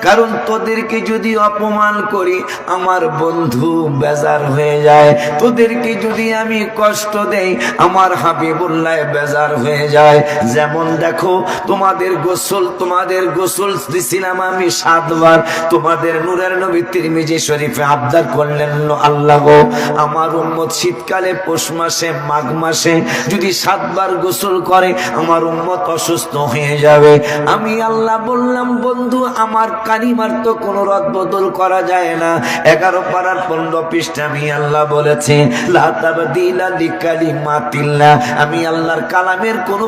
কারণ তোদেরকে যদি অপমান করি আমার বন্ধু বেজার হয়ে যায়, তোদেরকে যদি আমি কষ্ট দেই আমার হাবিবুল্লাহ বেজার হয়ে যায়। যেমন দেখো তোমাদের গোসল দিছিলাম আমি 7 বার। তোমাদের নূরের নবী তিরমিজি শরীফে আবদার করলেন, আল্লাহ গো আমার উম্মত শীতকালে পৌষ মাসে মাঘ মাসে যদি 7 বার গোসল করে আমার উম্মত অসুস্থ হয়ে যাবে। আমি আল্লাহ বললাম বন্ধু আমার কালিমার তো কোনো রদ বদল করা যায় না। 11 পারার 15 পৃষ্ঠা আমি আল্লাহ বলেছি লা তাবদীলা লিকালিমাতিল্লাহ, আমি আল্লাহর কালামের কোনো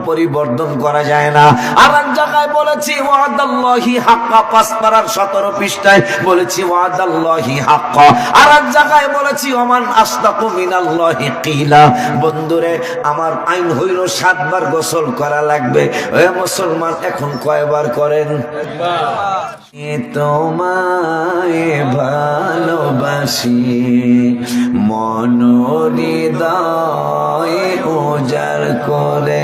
পরিবর্তন করা যায় না। আর এক জায়গায় বলেছি ওয়াদাল্লাহি হাক্কা, 5 পারার 17 পৃষ্ঠায় বলেছি ওয়াদাল্লাহি হাক্কা। আর এক জায়গায় বলেছি ওমান আসদাকু মিনাল্লাহি কিলা। বন্ধুরে আমার আইন হইল 7 বার গোসল করা লাগবে। ওই মুসলমান এখন কয়বার করেন? তোমায় ভালোবাসি মন হৃদয় উজাড় করে,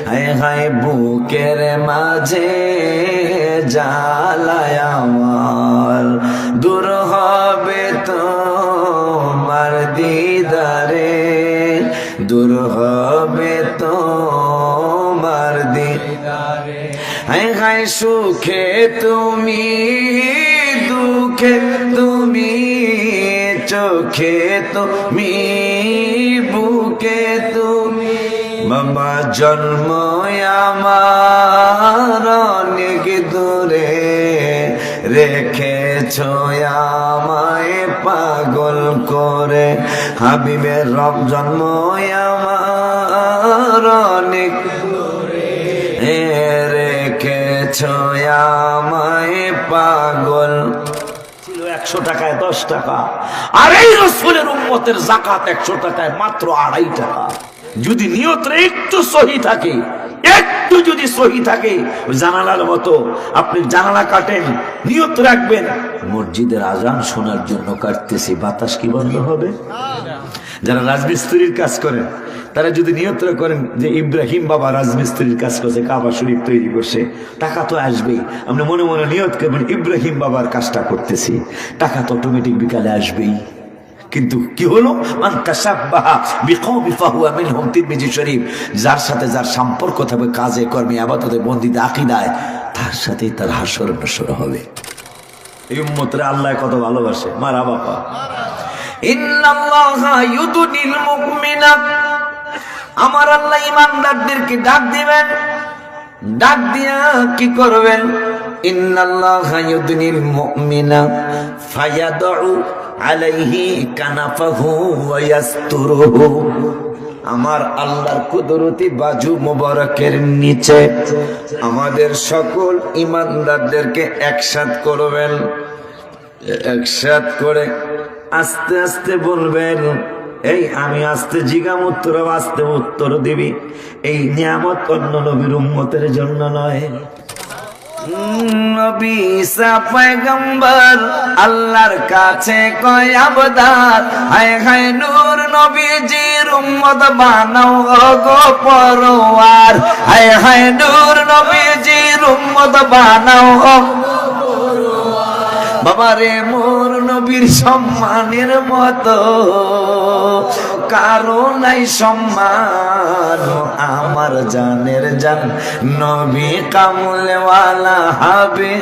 হায় হায় বুকের মাঝে জ্বালায় আমার, দূর হবে তোমার দিদারে, দূর হবে তোমার দিদারে। হায় হায় সুখে তুমি দুঃখে তুমি, চোখে তুমি বুকে তুমি, বাবা জন্ম আমার অনেক দূরে, রেখেছ আমায় পাগল করে, হাবিবের রব জন্ম আমার অনেক দূরে, রেখেছ আমায় পাগল। ছিল 100 টাকায় 10 টাকা, আর এই রাসূলের উম্মতের যাকাত 100 টাকায় মাত্র 2.5 টাকা। যদি নিয়তটা একটু সহি থাকে, একটু যদি সহি থাকে, জানালার মতো আপনি জানালা কাটেন, নিয়ত রাখবেন মসজিদের আজান শোনার জন্য কাটতেছি, বাতাস কি বন্ধ হবে? যারা রাজমিস্ত্রির কাজ করেন তারা যদি নিয়ত করেন যে ইব্রাহিম বাবা রাজমিস্ত্রির কাজ করছে, কাবা শরীফ তৈরি করছে, টাকা তো আসবেই। আপনি মনে মনে নিয়ত করবেন ইব্রাহিম বাবার কাজটা করতেছি, টাকা তো অটোমেটিক বিকালে আসবেই। কিন্তু কি হলো? মান তাশাব্বাহা বিকওমি ফাহুয়া মিনহুম, তিরমিজি শরীফ। যার সাথে যার সম্পর্ক থাকবে কাজে কর্মে ইবাদতে বন্দিতে আকীদায়, তার সাথেই তার হাসর নাসর হবে। এই উম্মতরে আল্লাহ কত ভালোবাসে, মারহাবা। ইন্নাল্লাহা ইউদনিল মুমিনা, আমার আল্লাহ ঈমানদারদেরকে ডাক দিবেন, ডাক দিয়া কি করবেন? ইন্নাল্লাহা ইউদনিল মুমিনা ফায়াদউ আলাইহি কানাফাহু ওয়া ইয়াসতুরুহু, আমার আল্লাহর কুদরতি বাজু মোবারকের নিচে আমাদের সকল ঈমানদারদেরকে একসাথ করবেন। একসাথ করে আস্তে আস্তে বলবেন, এই আমি আস্তে জিগাম উত্তর আস্তে উত্তর দিবি। এই নিয়ামত অন্য নবীর উম্মতের জন্য নয়। নবী ঈসা পয়গম্বর আল্লাহর কাছে কয় আবদার, হায় হায় নূর নবীজির উম্মত বানাও গো পরওয়ার, হায় হায় নূর নবীজির উম্মত বানাও বাবারে। মোর নবীর সম্মানের মতো কারো নাই সম্মান, আমার জানের জান নবী কামলেওয়ালা হবে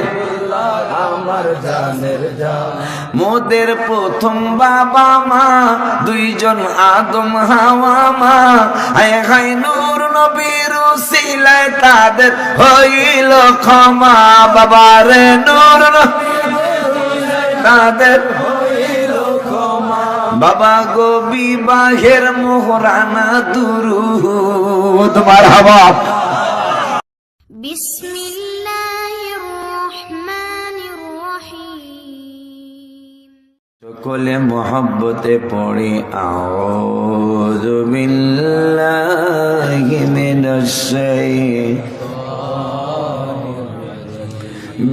আমার জানের জান। মোদের প্রথম বাবা মা 2 জন আদম হাওয়া মা, হায় হায় নূর নবীর উসিলায় তাদের হইল ক্ষমা, বাবারে নূর তাদের হইল ক্ষমা। বাবা গো বিবাহের মোহরানা দুরূদ, মারহাবা। বিসমিল্লাহির রহমানির রহিম। সকলে মোহাব্বতে পড়ে আউযু বিল্লাহি মিনাশ শাইতানির রাজিম,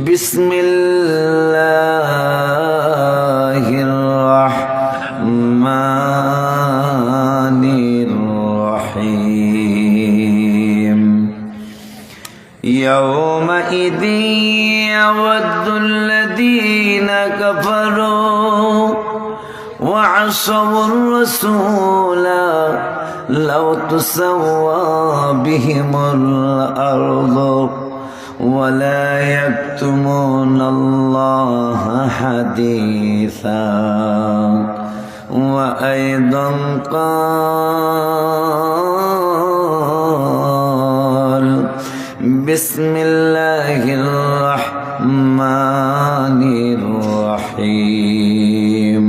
বিসমিল্লাহির রহমানির রহিম। إذ يود الذين كفروا وعصوا الرسول لو تسوى بهم الأرض ولا يكتمون الله حديثا وأيضا قال بسم الله الرحمن الرحيم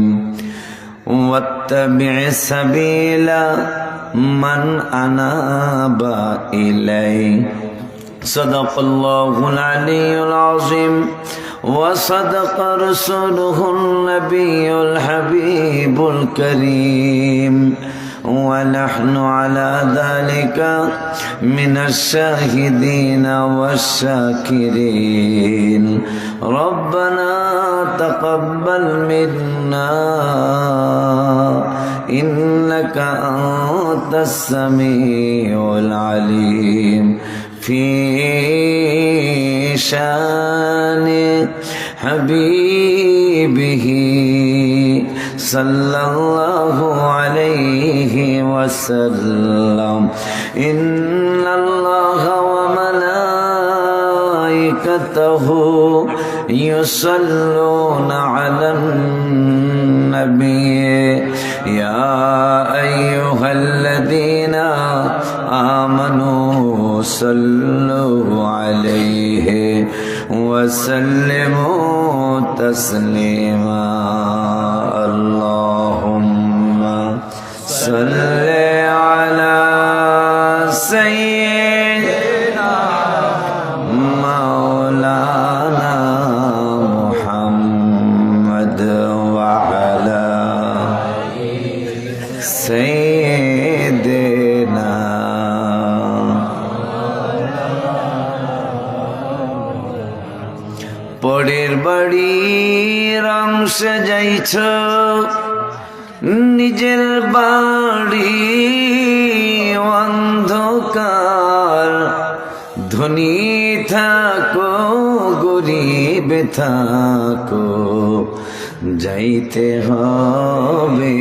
واتبع سبيل من أناب إلي صدق الله العلي العظيم وصدق رسوله النبي الحبيب الكريم ونحن على ذلك من الشاهدين والشاكرين ربنا تقبل منا إنك أنت السميع العليم في شان حبيبه صلى الله عليه وسلم إن الله وملائكته يصلون على النبي يا أيها الذين آمنوا صلوا عليه وسلموا تسليما اللهم صل على سيدنا مولانا محمد وعلى سيدنا পরের বাড়ির অংশ যাইছ নিজের বাড়ি অন্ধকার ধনী থাকো গরিব থাকো যাইতে হবে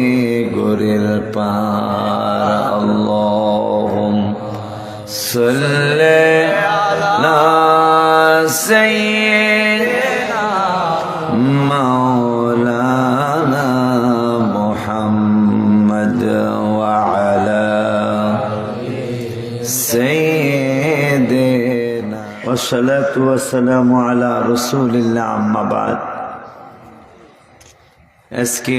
গোরের পার আল্লাহুম্মা সাল্লি আলা সাইয়্যিদিনা মাওলানা মুহাম্মদ ওয়া আলা সাইয়্যিদিনা ওয়া সালাতু ওয়া সালামু আলা রাসূলিল্লাহ আম্মা বাদ আজকে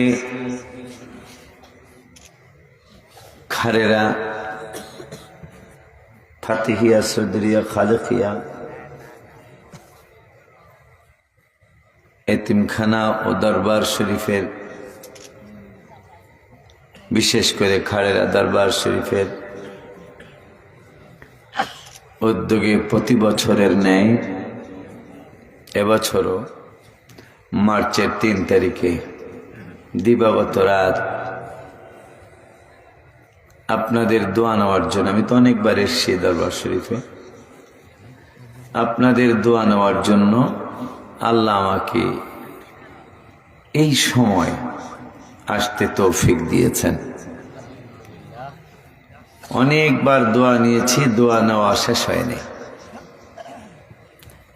খারেরা ফাতিহিয়া সদরিয়া খালেকিয়া এতিমখানা ও দরবার শরীফের বিশেষ করে খারেরা দরবার শরীফের উদ্যোগে প্রতি বছরের ন্যায় এবছরও মার্চের 3 তারিখে দিবাগত রাত আপনাদের দোয়া নেওয়ার জন্য আমি তো অনেকবার এসেছি দরবার শরীফে আপনাদের দোয়া নেওয়ার জন্য আল্লাহ আমাকে এই সময় আসতে তৌফিক দিয়েছেন। অনেকবার দোয়া নিয়েছি, দোয়া নেওয়া শেষ হয়নি।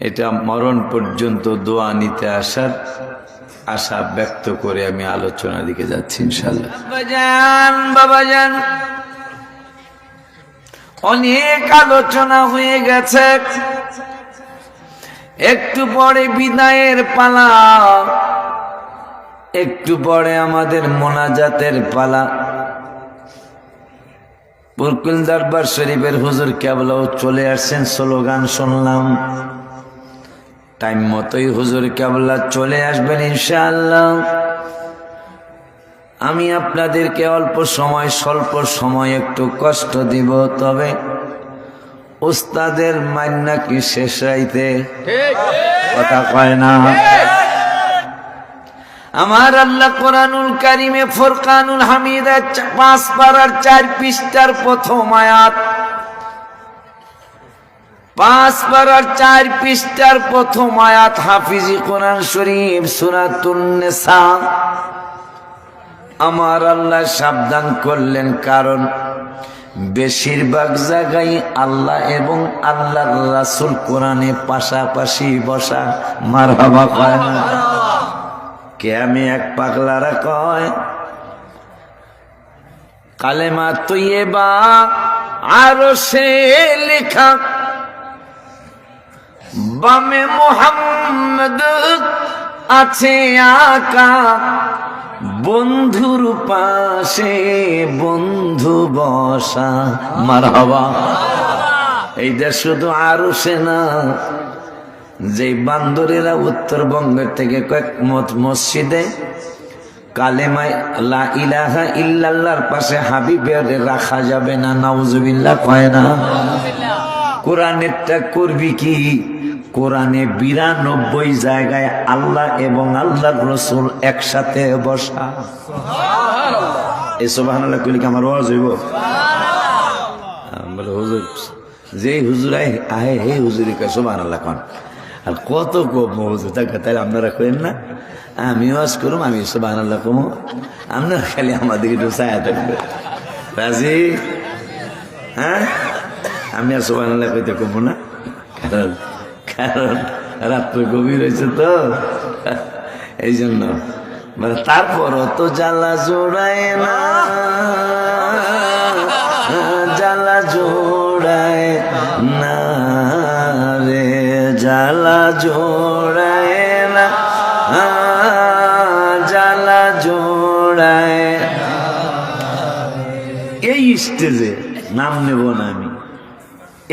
এটা মরণ পর্যন্ত দোয়া নিতে আসার আশা ব্যক্ত করে আমি আলোচনার দিকে যাচ্ছি ইনশাআল্লাহ। বাবাজান অনেক আলোচনা হয়ে গেছে, একটু পরে বিদায়ের পালা, একটু পরে আমাদের মোনাজাতের পালা। বরকুল দরবার শরীফের হুজুর কেবলাও চলে আসছেন, স্লোগান শুনলাম। টাইম মতোই হুজুর কেবলা চলে আসবেন ইনশাআল্লাহ। আমি আপনাদেরকে অল্প সময়, স্বল্প সময় একটু কষ্ট দিব, তবে উস্তাদের মান্না কি শেষ রাইতে কথা কয় না। আমার আল্লাহ কোরআনুল কারিমে ফুরকানুল হামিদা 5 পারার 4 পৃষ্ঠার প্রথম আয়াত, 5 পারার 4 পৃষ্ঠার প্রথম আয়াত, হাফিজি কোরআন শরীফ সূরাতুন নিসা। আমার আল্লাহ সাবধান করলেন, কারণ বেশিরভাগ জায়গায় আল্লাহ এবং আল্লাহর রাসূল কোরআনে পাশাপাশি বসা। মারহাবা কয় না? কে আমি এক পাগলারা কয় কালেমা তৈয়বা আরশে লেখা, বামে মুহাম্মদ আছে আকা, বন্ধুর পাশে বন্ধু বসা। মারহাবা। এইটা শুধু আরশে না, যে বান্দরেরা উত্তরবঙ্গের থেকে কয়েক মসজিদে কালেমায় লা ইলাহা ইল্লাল্লাহর পাশে হাবিবের রাখা যাবে না, নাউজুবিল্লাহ কয় না? কোরআনেরটা করবি কি? কোরআনে 92 জায়গায় আল্লাহ এবং আল্লাহর রাসূল একসাথে বসা। এই সুবহানাল্লাহ কইলে কি আমার ওয়াজ হইব? বলে হুজুর, যেই হুজুর আহে হে হুজুরি কয় সুবহানাল্লাহ কোন। আর কত কম হুজুর, তাহলে আপনারা কইেন না আমি ওয়াজ করুম, আমি সুবহানাল্লাহ কম, আপনারা খালি আমাদেরকে একটু ছায়া থাকবে। রাজি? হ্যাঁ, আমি আর সুবহানাল্লাহ কইতে কমবো না, কারণ রাত্র গভীর হয়েছে তো, এই জন্য। তারপরও তো জ্বালা জোড়ায় না, জ্বালা জোড়ায় না রে, জ্বালা জোড়ায় না, জ্বালা জোড়ায়। এই স্টেজে নাম নেব না আমি,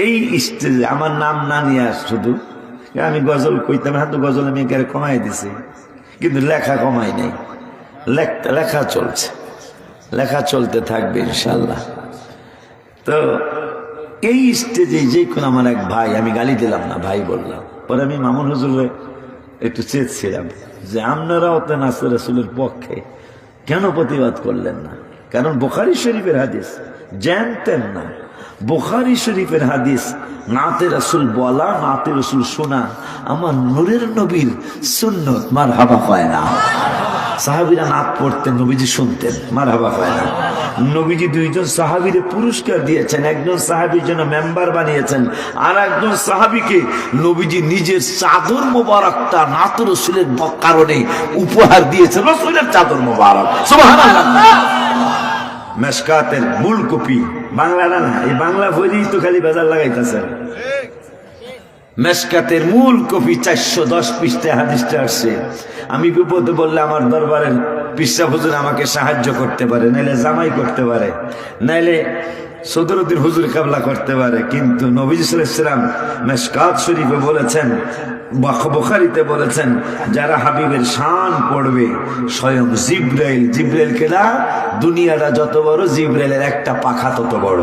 এই স্টেজে আমার নাম না নিয়ে আস। শুধু আমি গজল কইতাম, হয়তো গজল আমি একেবারে কমাই দিছি, কিন্তু লেখা কমাই নাই। লেখা চলছে, লেখা চলতে থাকবে ইনশাল্লাহ। তো এই স্টেজে যে কোনো আমার এক ভাই, আমি গালি দিলাম না, ভাই বললাম। পরে আমি মামুন হুজুরে একটু চেয়েছিলাম যে আপনারাও তো নাসির রাসূলের পক্ষে, কেন প্রতিবাদ করলেন না? কারণ বুখারী শরীফের হাদিস জানতেন না। বুখারী শরীফের হাদিস, নাতে রাসূল বলা, নাতে রাসূল শোনা আমার নূরের নবীর সুন্নত। মারহাবা কয় না? সাহাবীরা নাত পড়তেন, নবীজি শুনতেন। মারহাবা কয় না? নবীজি 2জন সাহাবীরে পুরস্কার দিয়েছেন, একজন সাহাবীর জন্য মেম্বার বানিয়েছেন, আর একজন সাহাবীকে নবীজি নিজের চাদর মোবারকটা নাতে রাসূলের কারণে উপহার দিয়েছেন, রাসূলের চাদর মোবারক। সুবহানাল্লাহ। মেশকাতের মূল কপি বাংলা না, এই বাংলা বইই তো খালি বাজার লাগাইতেছেন। মেশকাতের মূল কপি 410 পৃষ্ঠায় হাদিসটা আসছে। আমি বিপদে বললে আমার দরবারের পিসা হুজুর আমাকে সাহায্য করতে পারে, নাইলে জামাই করতে পারে, নাইলে সদরুদ্দিন হুজুর কাবলা করতে পারে, কিন্তু নবী সাল্লাল্লাহু আলাইহি ওয়াসাল্লাম মেশকাত শরীফে বলেছেন, বুখারীতে বলেছেন, যারা হাবিবের শান পড়বে স্বয়ং জিবরাইল, জিবরাইল কেনা দুনিয়াটা যত বড়, জিবরাইলের একটা পাখা তত বড়।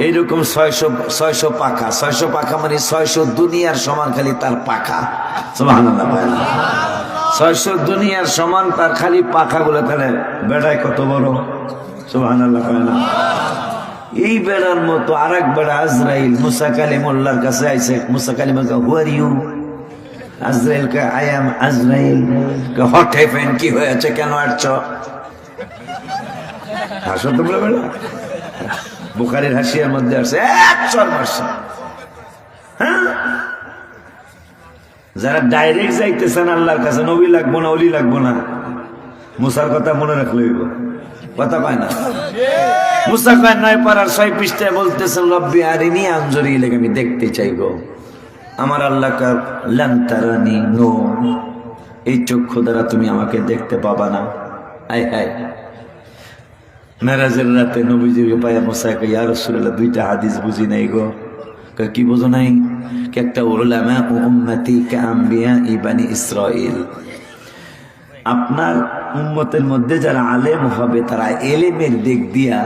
এইরকম 600 পাখা, 600 পাখা মানে 600 দুনিয়ার সমান খালি তার পাখা। সুবহানাল্লাহ। 600 দুনিয়ার সমান তার খালি পাখা গুলো, তাহলে বেড়ায় কত বড়? সুবহানাল্লাহ। এই বেড়ার মতো আরেক বেড়া আজরাইল মুসা কালিমুল্লাহর কাছে আইছে। মুসা কালিম হু আর ইউ? আজরাইল কে আই এম আজরাইল। What happen? কি হয়েছে, কেন আসছো? হাসো তোমরা বেড়া। বুখারীর হাসিয়ার মধ্যে আছে এক চর মারছে। হ্যাঁ, যারা ডাইরেক্ট যাইতেছেন আল্লাহর কাছে, নবী লাগবো না, ওলি লাগবো না, মুসার কথা মনে রাখলে হইব। কথা কয় না? মুসা কয় 9 পারার 6 পৃষ্ঠায় বলতেছেন, রব্বি আরিনি আনজুরি ইলাইকা, আমি দেখতে চাইবো। আমার আল্লাহ কার লান তারানি, নো, এই চক্ষু দ্বারা তুমি আমাকে দেখতে পাবা না। আয় হায়। মেরাজের রাতে নবীজিকে পায়া মুসা কয়, ইয়া রাসূলুল্লাহ, 2টা হাদিস বুঝি নাই গো। কি বুঝো নাই? একটা উলামা উম্মতি কা আম্বিয়া ইবানি ইসরাইল, আপনার উম্মতের মধ্যে যারা আলেম হবে তারা এলেমের দিক দিয়া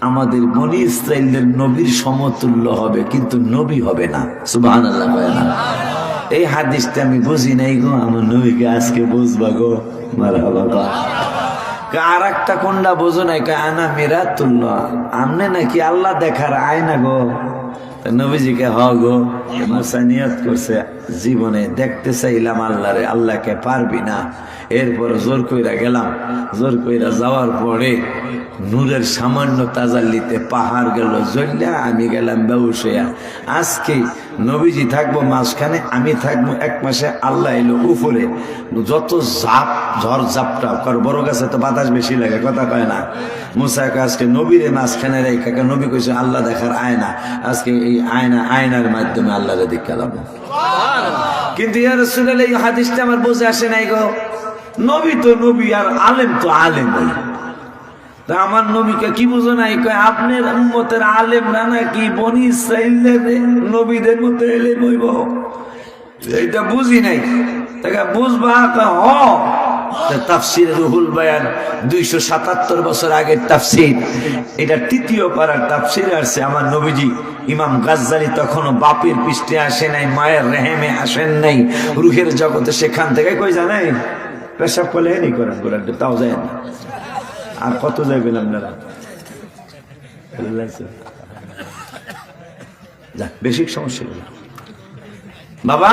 আমাদের বনি ইসরাইলের নবীর সমতুল্য হবে, কিন্তু নবী হবে না। সুবহানাল্লাহ। এই হাদিসটা আমি বুঝি নাই গো, আমার নবীকে আজকে বুঝবা গো। মারহাবা। আর একটা কোনটা বোঝো নাই? আনা মিরাতুল্লাহ, আমনে নাকি আল্লাহ দেখার আয়না গো। নবীজিকে গো মুসা নিয়ত করছে জীবনে দেখতে চাইলাম আল্লাহরে, আল্লাহকে পারবি না। এরপর জোর কইরা গেলাম, জোর কইরা যাওয়ার পরে নূরের সামান্য তাজাল্লিতে পাহাড় গেল জ্বললে, আমি গেলাম বেহুশ হইয়া। আজকে নবীজি থাকবো মাঝখানে, আমি থাকবো এক পাশে, আল্লাহ এলো উপরে। যত ঝাপ ঝড় ঝাপটা কার বড় গাছে তো বাতাস বেশি লাগে, কথা কয় না। মুসাকে আজকে নবীরে মাঝখানে রেখে, নবী কইছে আল্লাহ দেখার আয়না, আজকে এই আয়নার মাধ্যমে আল্লাহরে দেখালাম। কিন্তু ইয়া রাসূলুল্লাহ, এই হাদিসটা আমার বুঝে আসে নাই গো। নবী তো নবী আর আলেম তো আলেম। তা আমার নবীকে কি বুঝো নাই? কয় আপনার উম্মতের আলেম না নাকি বনি ইসরাইলের নবীদের মতো এলে বইব, এইটা বুঝি নাই। তাকে বুঝবা তাফসির রুহুল বায়ান 277 বছর আগের তাফসির, এটা তৃতীয় পারার তাফসির আসছে। আমার নবীজি ইমাম গাজ্জালি তখনও বাপের পৃষ্ঠে আসে নাই, মায়ের রেহেমে আসেন নাই, রুহের জগতে। সেখান থেকে কই জানাই পেশাব করলে হেনি করেন করেন, তাও যায় না। আর কত যাইবেন আপনারা? বেশিক সমস্যা বাবা।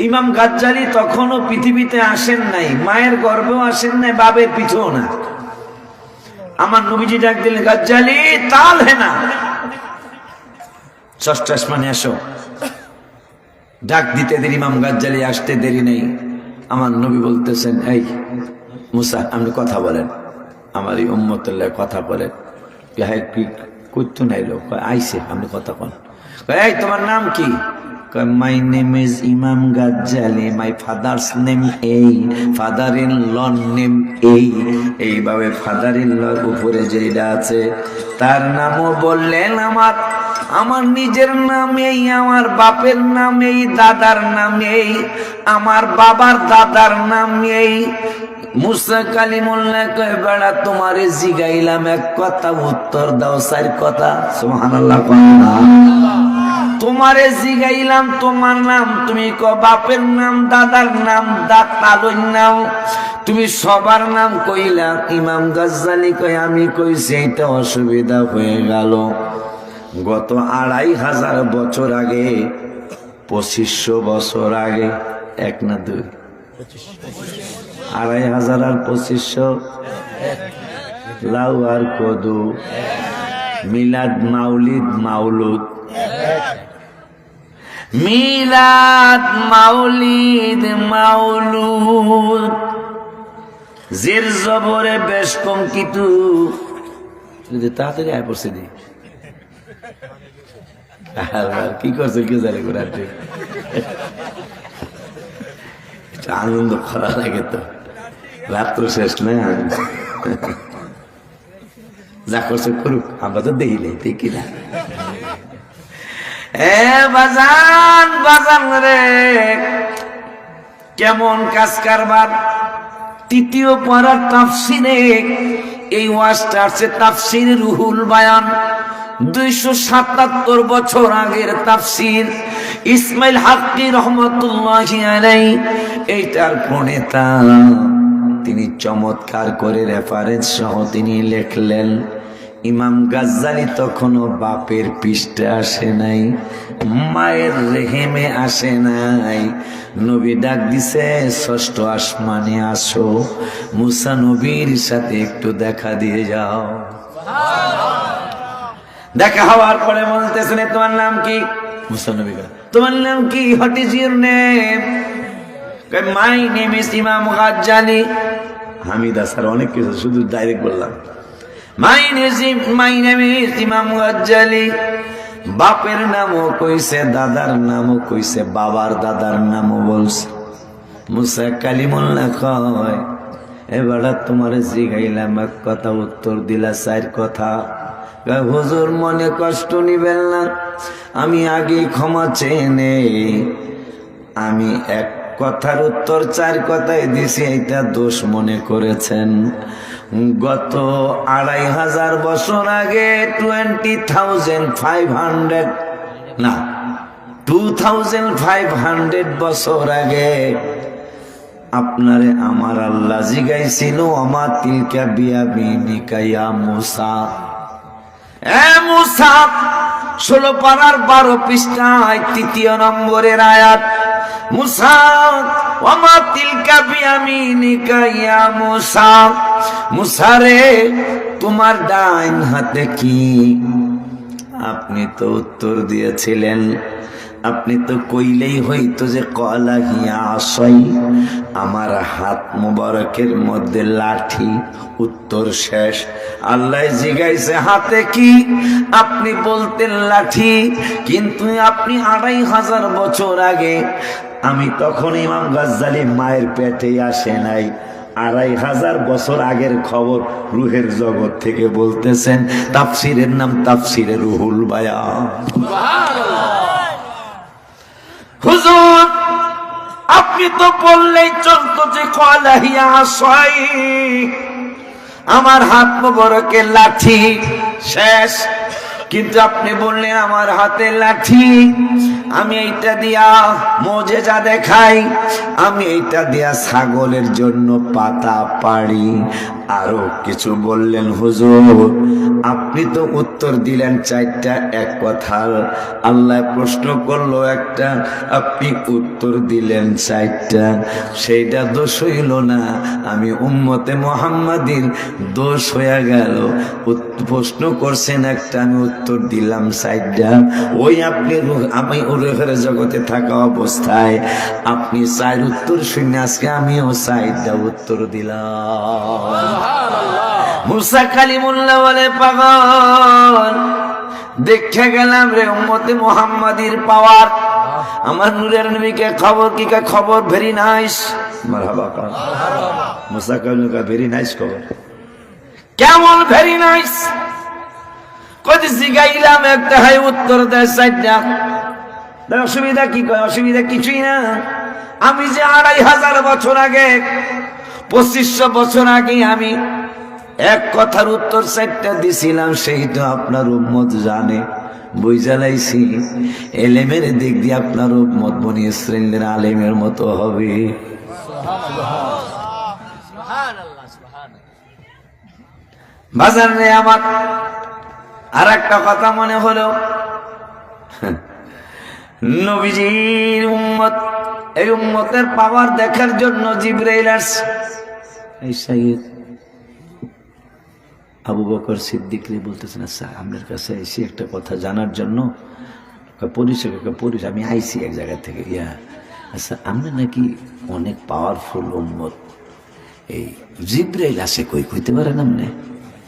ইমাম গাজ্জালি তখনও পৃথিবীতে আসেন নাই, মায়ের গর্ভেও আসেন নাই, বাবের পিঠেও না। আমার নবীজি ডাক দিলেন, গাজ্জালি তাল হে না, ষষ্ঠ আসমানে আসো। ডাক দিতে দেরি, ইমাম গাজ্জালি আসতে দেরি নেই। আমার নবী বলতেছেন, এই মুসা আপনি কথা বলেন, আমার এই উম্মতুল্লাহ কথা বলেন। হ্যাঁ কি করতো নাই লোক আইসে, আপনি কথা বলেন। এই তোমার নাম কি? My name is Imam Ghazali. My father's name এই, father in law name এই। এইভাবে ফাদার ইন লর উপরে যেটা আছে তার নামও বললেন। আমার নিজের নাম এই, আমার বাপের নাম এই, দাদার নাম এই, আমার বাবার দাদার নাম এই। মুসা কালিমুল্লাহ কয়, বেড়া তোমারে জিগাইলাম এক কথা, উত্তর দাও চার কথা। সুবহানাল্লাহ। তোমারে জিগাইলাম তোমার নাম, তুমি ক বাপের নাম, দাদার নাম, দাদার নাম, তুমি সবার নাম কইলা। ইমাম গাজ্জালি কয়, আমি কইছি এটা অসুবিধা হয়ে গেল। গত 2500 বছর আগে, 2500 বছর আগে, এক না দুই, 2500 আর 2500, লাউ আর কদু, মিলাদ মাউলিদ মাউলুদ, মিলাদ মাউলিদ মাউলুদ, জের জবরে বেশ কম কিন্তু তাড়াতাড়ি আয় পড়ছে দি। কি করছে কি জানে করে, আনন্দ করা লাগে তো, রাত্র শেষ না। যা করছে করুক, আমরা তো দেখি নাই, দেখি না। বাজান বাজান রে, কেমন কাজ কারবার। তৃতীয় পারার তাফসিরে এই ওয়াজটা আছে, তাফসির রুহুল বায়ান, 277 বছর আগের তাফসির। ইসমাইল হাক্কি রহমাতুল্লাহি আলাইহি এইটার প্রণেতা। তিনি চমৎকার করে রেফারেন্স সহ তিনি লেখলেন, ইমাম গাজ্জালি তখনও বাপের পৃষ্ঠে আসে নাই, মায়ের রেহেমে আসে নাই। নবী ডাক দিছে, ষষ্ঠ আসমানে আসো, মুসা নবীর সাথে একটু দেখা দিয়ে যাও। দেখা হওয়ার পরে বলতেছেন, তোমার নাম কি? মুসা নবী, তোমার নাম কি? What is your name? My name is ইমাম গাজ্জালি। হামিদা স্যার অনেক কিছু, শুধু ডাইরেক্ট বললাম মাই নেম ইজ ইমাম গাজ্জালি। বাপের নামও কইছে, দাদার নামও কইছে, বাবার দাদার নামও বলছে। মুসা কালিমুল্লাহ কয়, এবার তোমার জিগাইলাম এক কথা, উত্তর দিলা চার কথা। হুজুর মনে কষ্ট নিবেন না, আমি আগে ক্ষমা চেয়ে নেই। আমি এক কথার উত্তর 4 কথায় দিছি, এটা দোষ মনে করেছেন। গত 2500 বছর আগে, 20,500 না 2500 বছর আগে আপনারে আমার আল্লাহ জিগাইছিল, আমা তিলকা বিয়ামিনিকা ইয়া মুসা। এ মুসা, 16 পারার 12 পৃষ্ঠায় 3 নম্বরের আয়াত, মুসা ওয়ামা তিলকা বিয়ামিনিকা ইয়া মুসা, মুসা রে তোমার ডাইন হাতে কি? আপনি তো উত্তর দিয়েছিলেন, আপনি তো কইলেই হইতো যে কলা হিয়া আসাই, আমার হাত মুবারকের মধ্যে লাঠি। উত্তর শেষ। আল্লাহ জিগাইছে হাতে কি? আপনি বলতেন লাঠি, কিন্তু আপনি 2500 বছর আগে, আমি তখন ইমাম গাজ্জালী মায়ের পেটে আসে নাই, 2500 বছর আগের খবর রুহের জগৎ থেকে বলতেছেন। তাফসিরের নাম তাফসিরে রুহুল বায়ান। হুজুর আপনি তো বললেই চলতো যে কলা হিয়া আসাই, আমার হাত মোবারকের লাঠি। শেষ। কিন্তু আপনি বললেন আমার হাতে লাঠি, আমি এইটা দিয়া মুজিজা দেখাই, আমি এইটা দিয়া ছাগলের জন্য পাতা পাড়ি। আরো কিছু বললেন হুজুর। আপনি তো উত্তর দিলেন 4টা এক কথার। আল্লাহ প্রশ্ন করলো একটা, আপনি উত্তর দিলেন 4টা। সেইটা দোষ হইল না, আমি উম্মতে মুহাম্মাদির দোষ হয়ে গেল। প্রশ্ন করছেন একটা, আমি উত্তর দিলাম 4টা। ওই আপনি আমি রুহের জগতে থাকা অবস্থায় আপনি 4 উত্তর শুনে আজকে আমিও 4টা উত্তর দিলাম। মুসা কালিমুল্লাহ বলে পাগল, দেখে গেলাম রে উম্মতে মুহাম্মাদির পাওয়ার। আমার নূরের নবীকে খবর কি কা খবর ভেরি নাইস। মারহাবা কান মুসা কালিমুল্লাহ ভেরি নাইস খবর। কেমন ভেরি নাইস? কত জিগাইলাম একটা, হাই উত্তর দেয় 4টা। অসুবিধা কি? কয় অসুবিধা কিছুই না। আমি যে 2500 বছর আগে, 2500 বছর আগে আমি এক কথার উত্তর 4টা দিছিলাম, সেইটা আপনার উম্মত জানে। বুঝা লাইছি এলেমের দিক দিয়ে আপনার উম্মত বনি ইসরাইলের আলেমের মতো হবে। বাজার রে আমার আর একটা কথা মনে হলো, নবীজির উম্মত, এই উম্মতের পাওয়ার দেখার জন্য জিবরাইল আসছে। এই সাইয়েদ আবু বকর সিদ্দিক বলতেছেন, আচ্ছা আপনার কাছে এসে একটা কথা জানার জন্য পরিচয়। আমি আইসি এক জায়গা থেকে। আচ্ছা আমরা নাকি অনেক পাওয়ারফুল উম্মত, এই জিবরাইল আসে কই কইতে পারেন আপনি?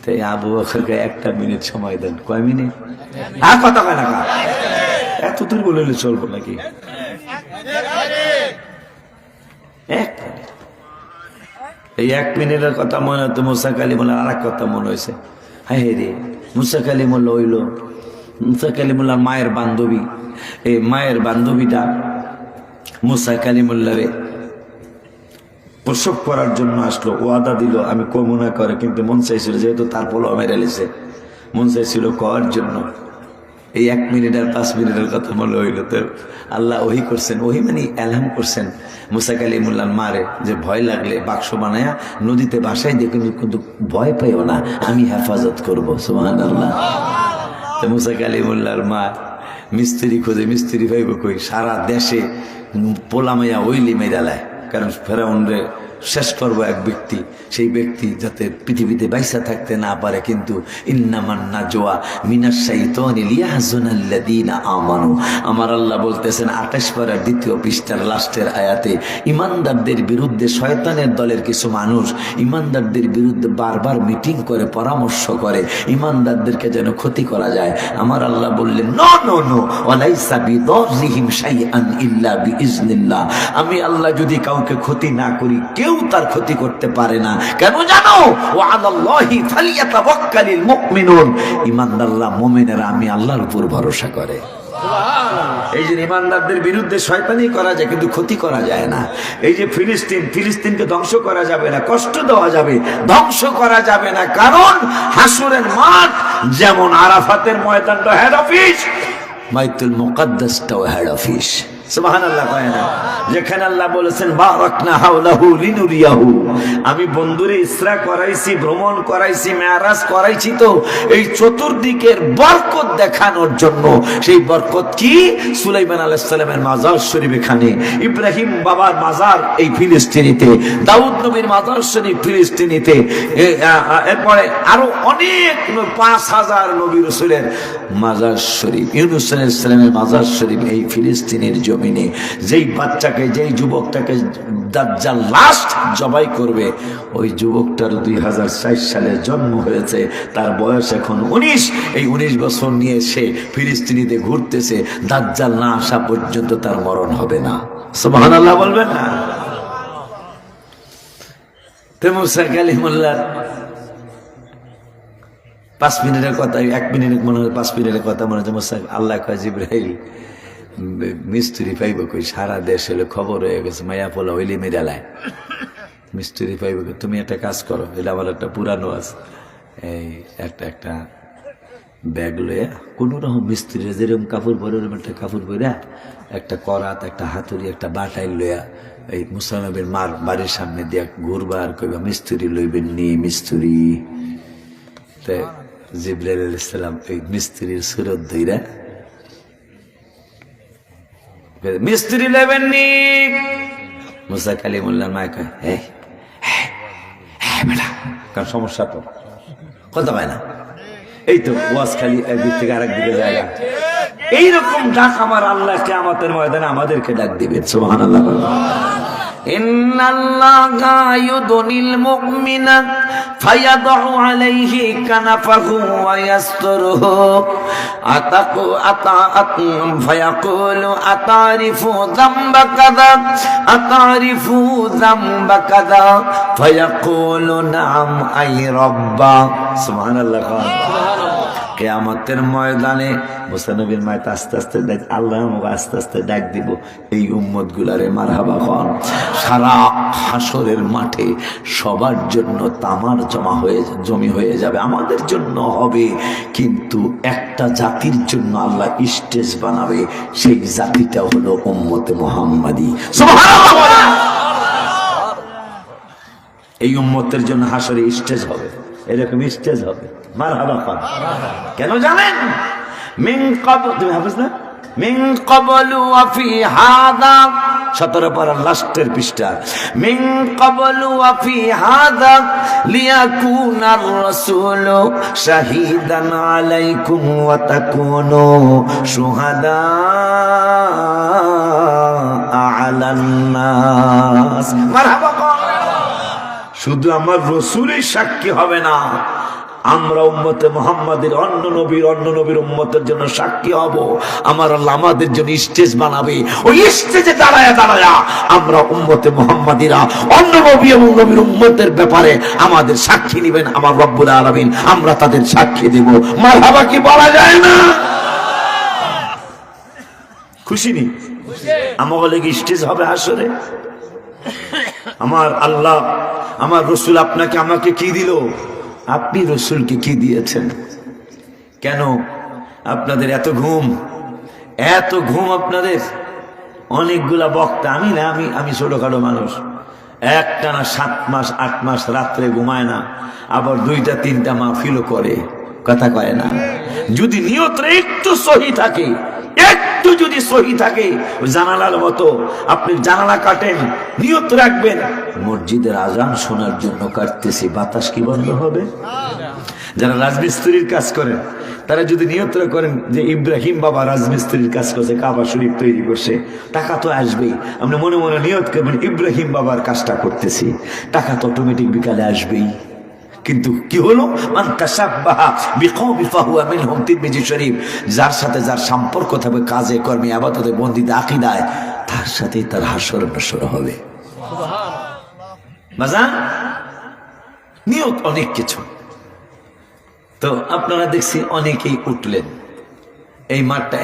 তাই আবু বকরকে 1 মিনিট সময় দেন। কয় মিনিট? আর কথা কয় না, এত দূর বলে চলবো নাকি? 1 মিনিট। এই 1 মিনিটের কথা মনে হতো মুসা কালিমুল্লাহ। আর এক কথা মনে হয়েছে, হ্যাঁ রে মুসা কালিমুল্লাহ হইল মুসা কালিমুল্লাহ মায়ের বান্ধবী। এই মায়ের বান্ধবীটা মুসা কালিমুল্লাহরে প্রসব করার জন্য আসলো, ওয়াদা দিল আমি কমনা করে, কিন্তু মন চাইছিল যেহেতু তার পোলা মেরে লেছে, মন চাইছিল করার জন্য। এই 1 মিনিট আর 5 মিনিটের কথা মনে হইল। তো আল্লাহ ওহি করছেন, ওহি মানে এলহাম করছেন মুসা কালিমুল্লাহ মারে, যে ভয় লাগলে বাক্স বানায়া নদীতে বাসায় দিয়ে, কিন্তু ভয় পাইও না, আমি হেফাজত করবো। সুবহানাল্লাহ। তো মুসা কালিমুল্লাহর মা মিস্ত্রি খোঁজে, মিস্ত্রি ভাইব কই, সারা দেশে পোলা মাইয়া ওইলি মেরালায়, কারণ ফেরাউনরে শেষ করবো এক ব্যক্তি, সেই ব্যক্তি যাতে পৃথিবীতে বাইসা থাকতে না পারে। কিন্তু ইন্নামান নাজওয়া মিনাশ শাইতানি লিয়াহজুনাল্লাযীনা আমানু, আমার আল্লাহ বলতেছেন 28 পারার 2য় পৃষ্ঠার লাস্টের আয়াতে, ইমানদারদের বিরুদ্ধে শয়তানের দলের কিছু মানুষ ইমানদারদের বিরুদ্ধে বারবার মিটিং করে, পরামর্শ করে, ইমানদারদেরকে যেন ক্ষতি করা যায়। আমার আল্লাহ বললেন নো নো নো ওয়ালাইসা বিদাররিহিম শাইআন ইল্লা বিইজনিল্লাহ, আমি আল্লাহ যদি কাউকে ক্ষতি না করি কেউ তার ক্ষতি করতে পারে না। কেন জানো? ওয়া আলাল্লাহি ফালিয়াতাওয়াক্কালিল মুমিনুন, ইমানদাররা মুমিনেরা আমি আল্লাহর উপর ভরসা করে। সুবহানাল্লাহ। এই যে ইমানদারদের বিরুদ্ধে শয়তানি করা যায় কিন্তু ক্ষতি করা যায় না। এই যে ফিলিস্তিনকে ধ্বংস করা যাবে না, কষ্ট দেওয়া যাবে, ধ্বংস করা যাবে না, কারণ হাসরের মাঠ যেমন আরাফাতের ময়দানটা হেড অফিস, বাইতুল মুকাদ্দাসটাও হেড অফিস। সুবহানাল্লাহ কয় না? যেখানে আল্লাহ বলেছেন বারাকনা হাওলাহু লিনুরিয়াহু, আমি বন্ধুরে ইসরা করাইছি, ভ্রমণ করাইছি, মেরাজ করাইছি তো এই চতুর্দিকের বরকত দেখানোর জন্য। সেই বরকত কি? সুলাইমান আলাইহিস সালামের মাজার শরীফ এখানে, ইব্রাহিম বাবার মাজার এই ফিলিস্তিনিতে, দাউদ নবীর মাজার শরীফ ফিলিস্তিনিতে, এরপরে আরো অনেক 5000 নবী রাসূলের মাজার শরীফ, ইউনূস আলাইহিস সালামের মাজার শরীফ এই ফিলিস্তিনের জমিনে। যেই বাচ্চাকে, যেই যুবকটাকে দাজ্জাল লাস্ট জবাই করবে, ওই যুবকটার 2060 সালে জন্ম হয়েছে, তার বয়স এখন 19। এই 19 বছর নিয়ে সে ফিলিস্তিনিতে ঘুরতেছে, দাজ্জাল না আসা পর্যন্ত তার মরণ হবে না। সুবহানাল্লাহ বলবেন না? তো মুসা কালিমুল্লাহ 5 মিনিটের কথা, 1 মিনিট মনে হয়, 5 মিনিটের কথা মনে হচ্ছে। মুসা আল্লাহ কয় জিবরাইল মিস্ত্রি পাইব কই? সারা দেশ হলে খবর হয়ে গেছে, মায়া পোলা হইলি মেরালায় মিস্ত্রি পাইব। তুমি একটা কাজ করো, এটা আমার একটা পুরানো আছে, এই একটা ব্যাগ লইয়া কোনো রকম মিস্ত্রি যেরকম কাপড় পরে ওরকম একটা কাপড় পরে, একটা করাত, একটা হাতুড়ি, একটা বাটাইল লইয়া এই মুসা নবীর মার বাড়ির সামনে দিয়ে ঘুরবা আর কইবা মিস্ত্রি লইবেন নি মিস্ত্রি। তো জিবরাইল আলাইহিস সালাম এই মিস্ত্রির সুরত ধইরা মিস্ত্রি লইবেন নি। মুসা কালিমুল্লাহর মা কয় হ্যাঁ বেটা, কারণ সমস্যা তো কথা পায় না। এই তো ওয়াজ খালি একদিক থেকে আরেক দিকে যায়। এইরকম ডাক আমার আল্লাহ কিয়ামতের ময়দানে আমাদেরকে ডাক দিবেন। সুবহানাল্লাহ। ইন্নাল্লাহা ইউদনিল মুমিনা ফায়াদউ আলাইহি কানাফাহু ওয়া ইয়াসতুরুহু আতাকু আতাআতুম ফায়াকুলু আতারিফু যামবা কাযা আতারিফু যামবা কাযা ফায়াকুলু নাম আই রাব্বা। সুবহানাল্লাহ। কিয়ামতের ময়দানে মুসা নবীর মায়ের আস্তে আস্তে ডাক, আল্লাহ আমাকে আস্তে আস্তে ডাক দিব, এই উম্মত গুলারে মারহাবা খান। সারা হাসরের মাঠে সবার জন্য তামার জমি হয়ে যাবে, আমাদের জন্য হবে, কিন্তু একটা জাতির জন্য আল্লাহ স্টেজ বানাবে, সেই জাতিটা হলো উম্মতে মুহাম্মাদি। সুবহানাল্লাহ। এই উম্মতের জন্য হাসরে স্টেজ হবে, এরকম স্টেজ হবে। মারহাবা খান। কেন জানেন? মিন ক্বাবল, তুমি হাফেজ না? মিন ক্বাবলু ওয়া ফি হাযা, 17 পারার লাস্টের পৃষ্ঠা। মিন ক্বাবলু ওয়া ফি হাযা লিয়াকুনার রাসূলু শাহীদান আলাইকুম ওয়া তাকুনু শুহাদা আলান নাস। মারহাবা খান। শুধু আমার রাসূলই সাক্ষী হবে না, আমরা উম্মতে মুহাম্মাদের অন্য নবীর উম্মতের জন্য সাক্ষী হব। আমার আল্লাহ আমাদের জন্য স্টেজ বানাবে, ওই স্টেজে দাঁড়ায়া আমরা উম্মতে মুহাম্মাদিরা অন্য নবী এবং নবীর উম্মতের ব্যাপারে আমাদের সাক্ষী নেবেন আমার রব্বুল আলামিন, আমরা তাদের সাক্ষী দেব। মারহাবা কি বলা যায় না? খুশি নি? আমাকে কি স্টেজ হবে হাসরে? আমার আল্লাহ, আমার রাসূল আপনাকে আমাকে কি দিল? আপনি রাসূলকে কি দিয়েছেন? কেন আপনাদের এত ঘুম আপনাদের? অনেকগুলা বক্তা, আমি না, আমি ছোটখাটো মানুষ, একটানা 7 মাস 8 মাস রাত্রে ঘুমায় না, আবার 2টা-3টা মাহফিলও করে, কথা কয় না। যদি নিয়তটা একটু সহি থাকে, একটু যদি সহি থাকে, জানালার মতো আপনি জানালা কাটেন, নিয়ত রাখবেন মসজিদের আজান শোনার জন্য কাটতেছি, বাতাস কি বন্ধ হবে? যারা রাজমিস্ত্রির কাজ করেন তারা যদি নিয়ত করেন যে ইব্রাহিম বাবা রাজমিস্ত্রির কাজ করছে, কাবা শরীফ তৈরি করছে, টাকা তো আসবেই। আপনি মনে মনে নিয়ত করবেন ইব্রাহিম বাবার কাজটা করতেছি, টাকা তো অটোমেটিক বিকালে আসবেই। কিন্তু কি হলো? মান তাশাব্বাহা বিকওমি ফাহুয়া মিনহুম, তিরমিজি শরীফ। যার সাথে যার সম্পর্ক থাকবে কাজে কর্মে ইবাদতে বন্দিতে আকীদায়, তার সাথেই তার হাসর নসর হবে। সুবহানাল্লাহ। বাজান নিয়ত অনেক কিছু। তো আপনারা দেখছি অনেকেই উঠলেন এই মাঠটা,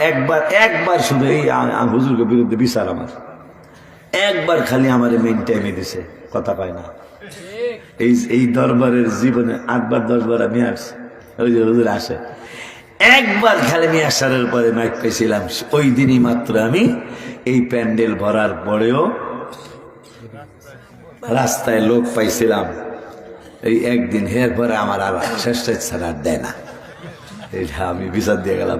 একবার শুধু এই হুজুরের বিরুদ্ধে বিচার, আমার একবার খালি আমার মেইন টাইমে দিছে, কথা পায় না। এই দরবারের জীবনে 8বার 10বার আমি আসছি, ওই যে হুজুর আসে, একবার খালি আমি আসারের পরে মাইক পেয়েছিলাম, ওই দিনই মাত্র আমি এই প্যান্ডেল ভরার পরেও রাস্তায় লোক পাইছিলাম এই একদিন, এর পরে আমার আর শেষটা ছাড়া দেয় না, এটা আমি বিচার দিয়ে গেলাম।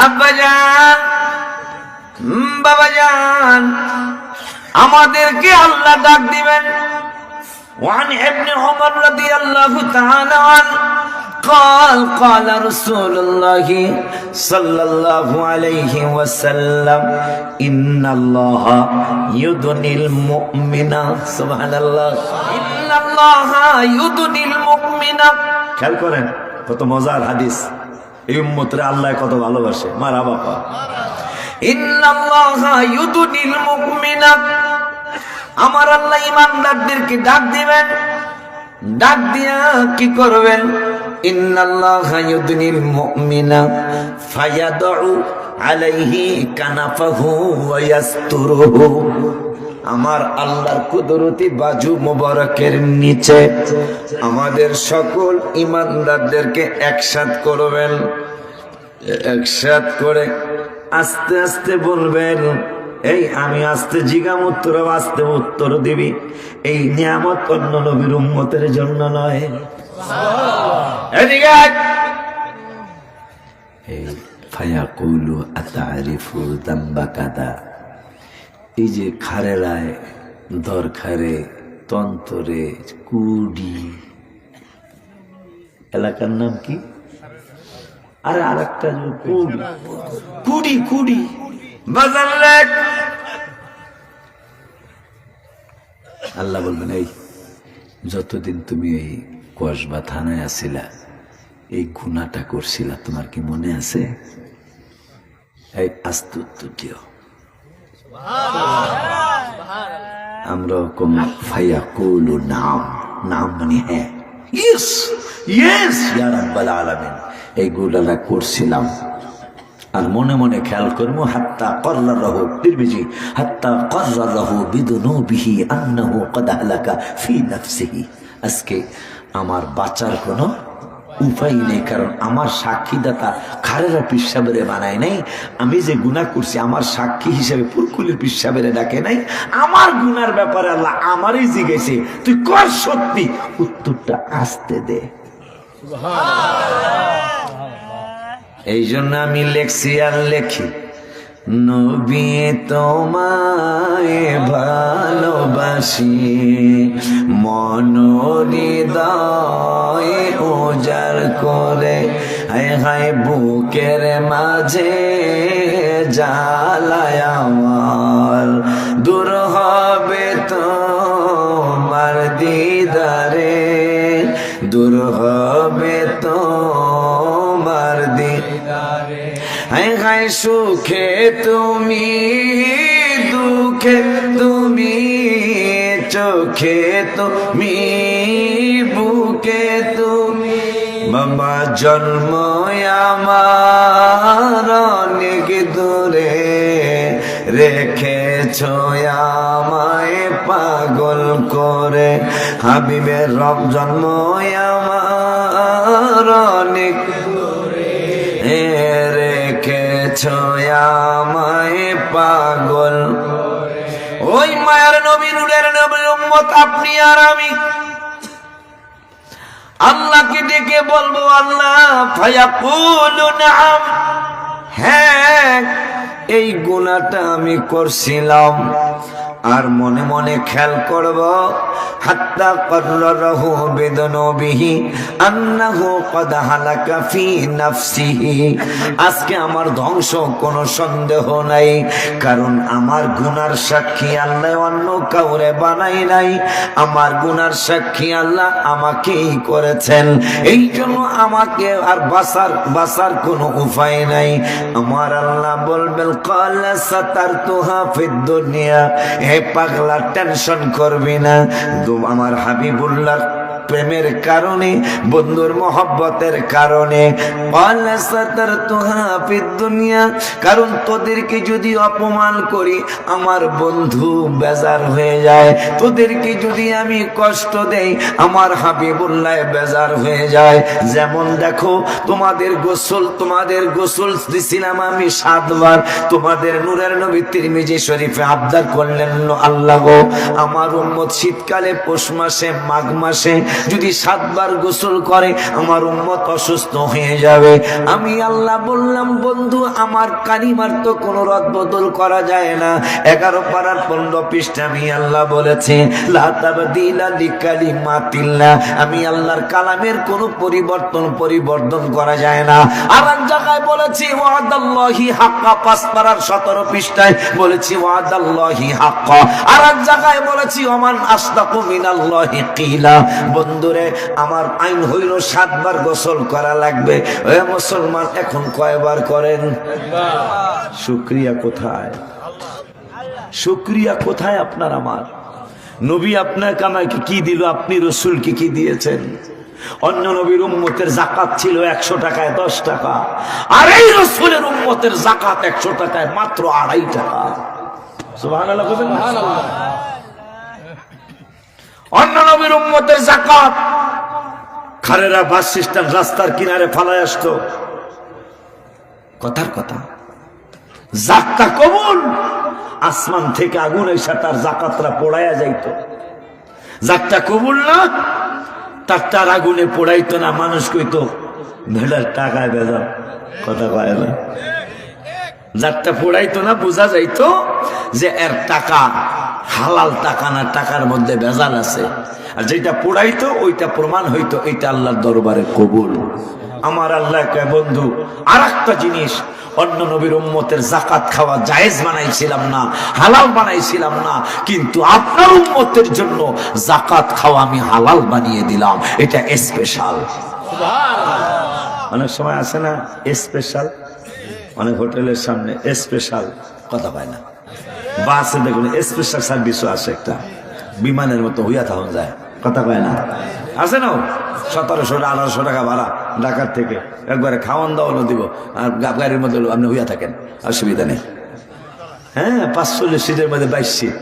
আব্বাজান, বাবাজান, আমাদেরকে আল্লাহ ডাক দিবেন। وعن ابن عمر رضي الله تعالى عنه قال قال رسول الله صلى الله عليه وسلم إن الله يدني المؤمن سبحان الله إن الله يدني المؤمن। খেয়াল করেন কত মজার হাদিস, এই উম্মতরে আল্লাহ কত ভালোবাসে। মারা বাবা, ইন্নাল্লাহা ইউদনিল মুমিনা, আমার আল্লাহ ইমানদারদেরকে ডাক দিবেন। ডাক দিয়া কি করবেন? ইন্নাল্লাহা ইউদনিল মুমিনা ফায়াদউ আলাইহি কানাফাহু ওয়া ইয়াসতুরুহু, আমার আল্লাহর কুদরতি বাজু মোবারকের নিচে আমাদের সকল ইমানদারদেরকে একসাথ করবেন। একসাথ করে আস্তে আস্তে বলবেন, এই আমি আস্তে জিগাম উত্তর আস্তে উত্তর দিবি, এই নিয়ামত অন্য নবীর উম্মতের জন্য নয়। এদিকে এই ফায়াকুলু আতারিফু দাম্বা কাদা, এই যে খারেরায় দরখারে তন্তরে কুডি, এলাকার নাম কি? আরে আরেকটা কুডি, কুডি বাজার লেক। আল্লাহ বলবেন, এই যতদিন তুমি এই কসবা থানায় আসিলা, এই গুনাহটা করছিলা, তোমার কি মনে আছে? এই আস্তে উত্তর দিও। আমরা কম ফায়াকুলু নাম, নাম মানে হ্যাঁ, ইয়েস ইয়েস ইয়া রাব্বাল আলামিন, এই গুনাহটা করছিলাম। আর মনে মনে খেয়াল করবো, হাত্তা কর্রারাহু তিরমিজি, হাত্তা কর্রারাহু বিদুনুবিহি আন্নাহু ক্বাদ হালাকা ফি নাফসিহি। আজকে আমার বাঁচার কোনো উপায় নেই, কারণ আমার সাক্ষীদাতা খারেরা পিসাবেরে বানায় নাই। আমি যে গুনাহ করছি আমার সাক্ষী হিসেবে ফুলকুলির পিসাবেরে ডাকে নাই। আমার গুনার ব্যাপারে আল্লাহ আমারই জিজ্ঞেসে, তুই কর সত্যি, উত্তরটা আসতে দে। এই জন্য আমি লেখছি আর লেখি, নবী তোমায় ভালোবাসি, মনোহৃদয় উজাড় করে, হায় হায় বুকের মাঝে জ্বালায় আমার, দূর হবে তোমার দিদারে, দূর হবে তোমার দিদারে, হায় হায় সুখে তুমি, দুঃখে তুমি, চোখে তুমি, বুকে তুমি, বাবা জন্ম আমার অনেক দূরে, রেখেছ আমায় পাগল করে, হাবিবের রব জন্ম আমার অনেক দূরে, রেখেছ আমায় পাগল। ওই মায়ার নবী, নূরের নবীর উম্মত আপনি আর আমি আল্লাহকে ডেকে বলবো, আল্লাহ ফায়াকুলু নাম, হ্যাঁ এই গুনাহটা আমি করছিলাম। আর মনে মনে খেয়াল করব, হাত্তা কর্রারাহু বিদুনুবিহি আন্নাহু ক্বাদ হালাকা ফি নাফসিহি। আজকে আমার ধ্বংস কোনো সন্দেহ নাই, কারণ আমার গুনার সাক্ষী আল্লাহ অন্য কাউরে বানাই নাই। আমার গুনার সাক্ষী আল্লাহ আমাকেই করেছেন, এই জন্য আমাকে আর বাঁচার কোনো উপায় নাই। আমার আল্লাহ বলবেন, ক্বালা সাতারতুহা ফিদ দুনিয়া, হে পাগলা টেনশন করবি না, আমার হাবিবুল্লাহ প্রেমের কারণে, বন্ধুর মহব্বতের কারণে, কারণ তোদেরকে যদি অপমান করি আমার বন্ধু বেজার হয়ে যায়, তোদেরকে যদি আমি কষ্ট দেই আমার হাবিবুল্লাহ বেজার হয়ে যায়। যেমন দেখো তোমাদের গোসল দিছিলাম আমি 7 বার, তোমাদের নূরের নবী তিরমিজি শরীফে আবদার করলেন, আল্লাহ গো আমার উম্মত শীতকালে পৌষ মাসে মাঘ মাসে যদি 7 বার গোসল করে আমার উম্মত অসুস্থ হয়ে যাবে। আমি আল্লাহ বললাম বন্ধু আমার কালিমার তো কোনো রদ বদল করা যায় না। 11 পারার 15 পৃষ্ঠা আমি আল্লাহ বলেছি লা তাবদীলা লিকালিমাতিল্লাহ, আমি আল্লাহর কালামের কোনো পরিবর্তন করা যায় না। আর এক জায়গায় বলেছি ওয়াদাল্লাহি হাক্কা, 5 পারার 17 পৃষ্ঠায় বলেছি ওয়াদাল্লাহি হাক্কা। আর এক জায়গায় বলেছি ওমান আসদাকু মিনাল্লাহি কিলা। বন্ধুরে আমার আইন হইল 7 বার গোসল করা লাগবে। এ মুসলমান এখন কয়বার করেন? শুকরিয়া কোথায়? শুকরিয়া কোথায় আপনার আমার? নবী আপনার কামাইকে কি দিল, আপনি রসুলকে কি দিয়েছেন? অন্য নবীর উম্মতের যাকাত ছিল 100 টাকায় 10 টাকা, আর এই রসুলের উম্মতের যাকাত 100 টাকায় মাত্র 2.5 টাকা। সুবহানাল্লাহ বলেন। অন্য নবীর উম্মতের যাকাত খারেরা বাস সিস্টেম রাস্তার কিনারে ফালায় আসতো, কথার কথা যাকাত কবুল, আসমান থেকে আগুন এসে তার যাকাতরা পোড়াইয়া যাইতো। যাকটা কবুল না, তার আগুনে পোড়াইতো না। মানুষ কইতো ভেড়ার টাকায় বেজাল, কথা কয় না। যারটা পোড়াইতো না বোঝা যাইতো যে এর টাকা হালাল টাকা না, টাকার মধ্যে ভেজাল আছে। আর যেটা পোড়াইতো ওইটা প্রমাণ হইতো এটা আল্লাহর দরবারে কবুল। আমার আল্লাহ কয় বন্ধু আর একটা জিনিস, অন্য নবীর উম্মতের যাকাত খাওয়া জায়েজ বানাইছিলাম না, হালাল বানাইছিলাম না, কিন্তু আপনার উম্মতের জন্য যাকাত খাওয়া আমি হালাল বানিয়ে দিলাম। এটা স্পেশাল। অনেক সময় আছে না স্পেশাল, অনেক হোটেলের সামনে স্পেশাল, কথা পায় না। বাসে দেখুন স্পেশাল সার্ভিসও আছে, একটা বিমানের মতো হইয়া তখন যায়, কথা পায় না। আছে না 1700-1800 টাকা ভাড়া ঢাকার থেকে, একবারে খাওয়ান দাওয়ানো দিব, আর গাড়ির মধ্যে আপনি হইয়া থাকেন, অসুবিধা নেই। হ্যাঁ 45 সিটের মধ্যে 22 সিট,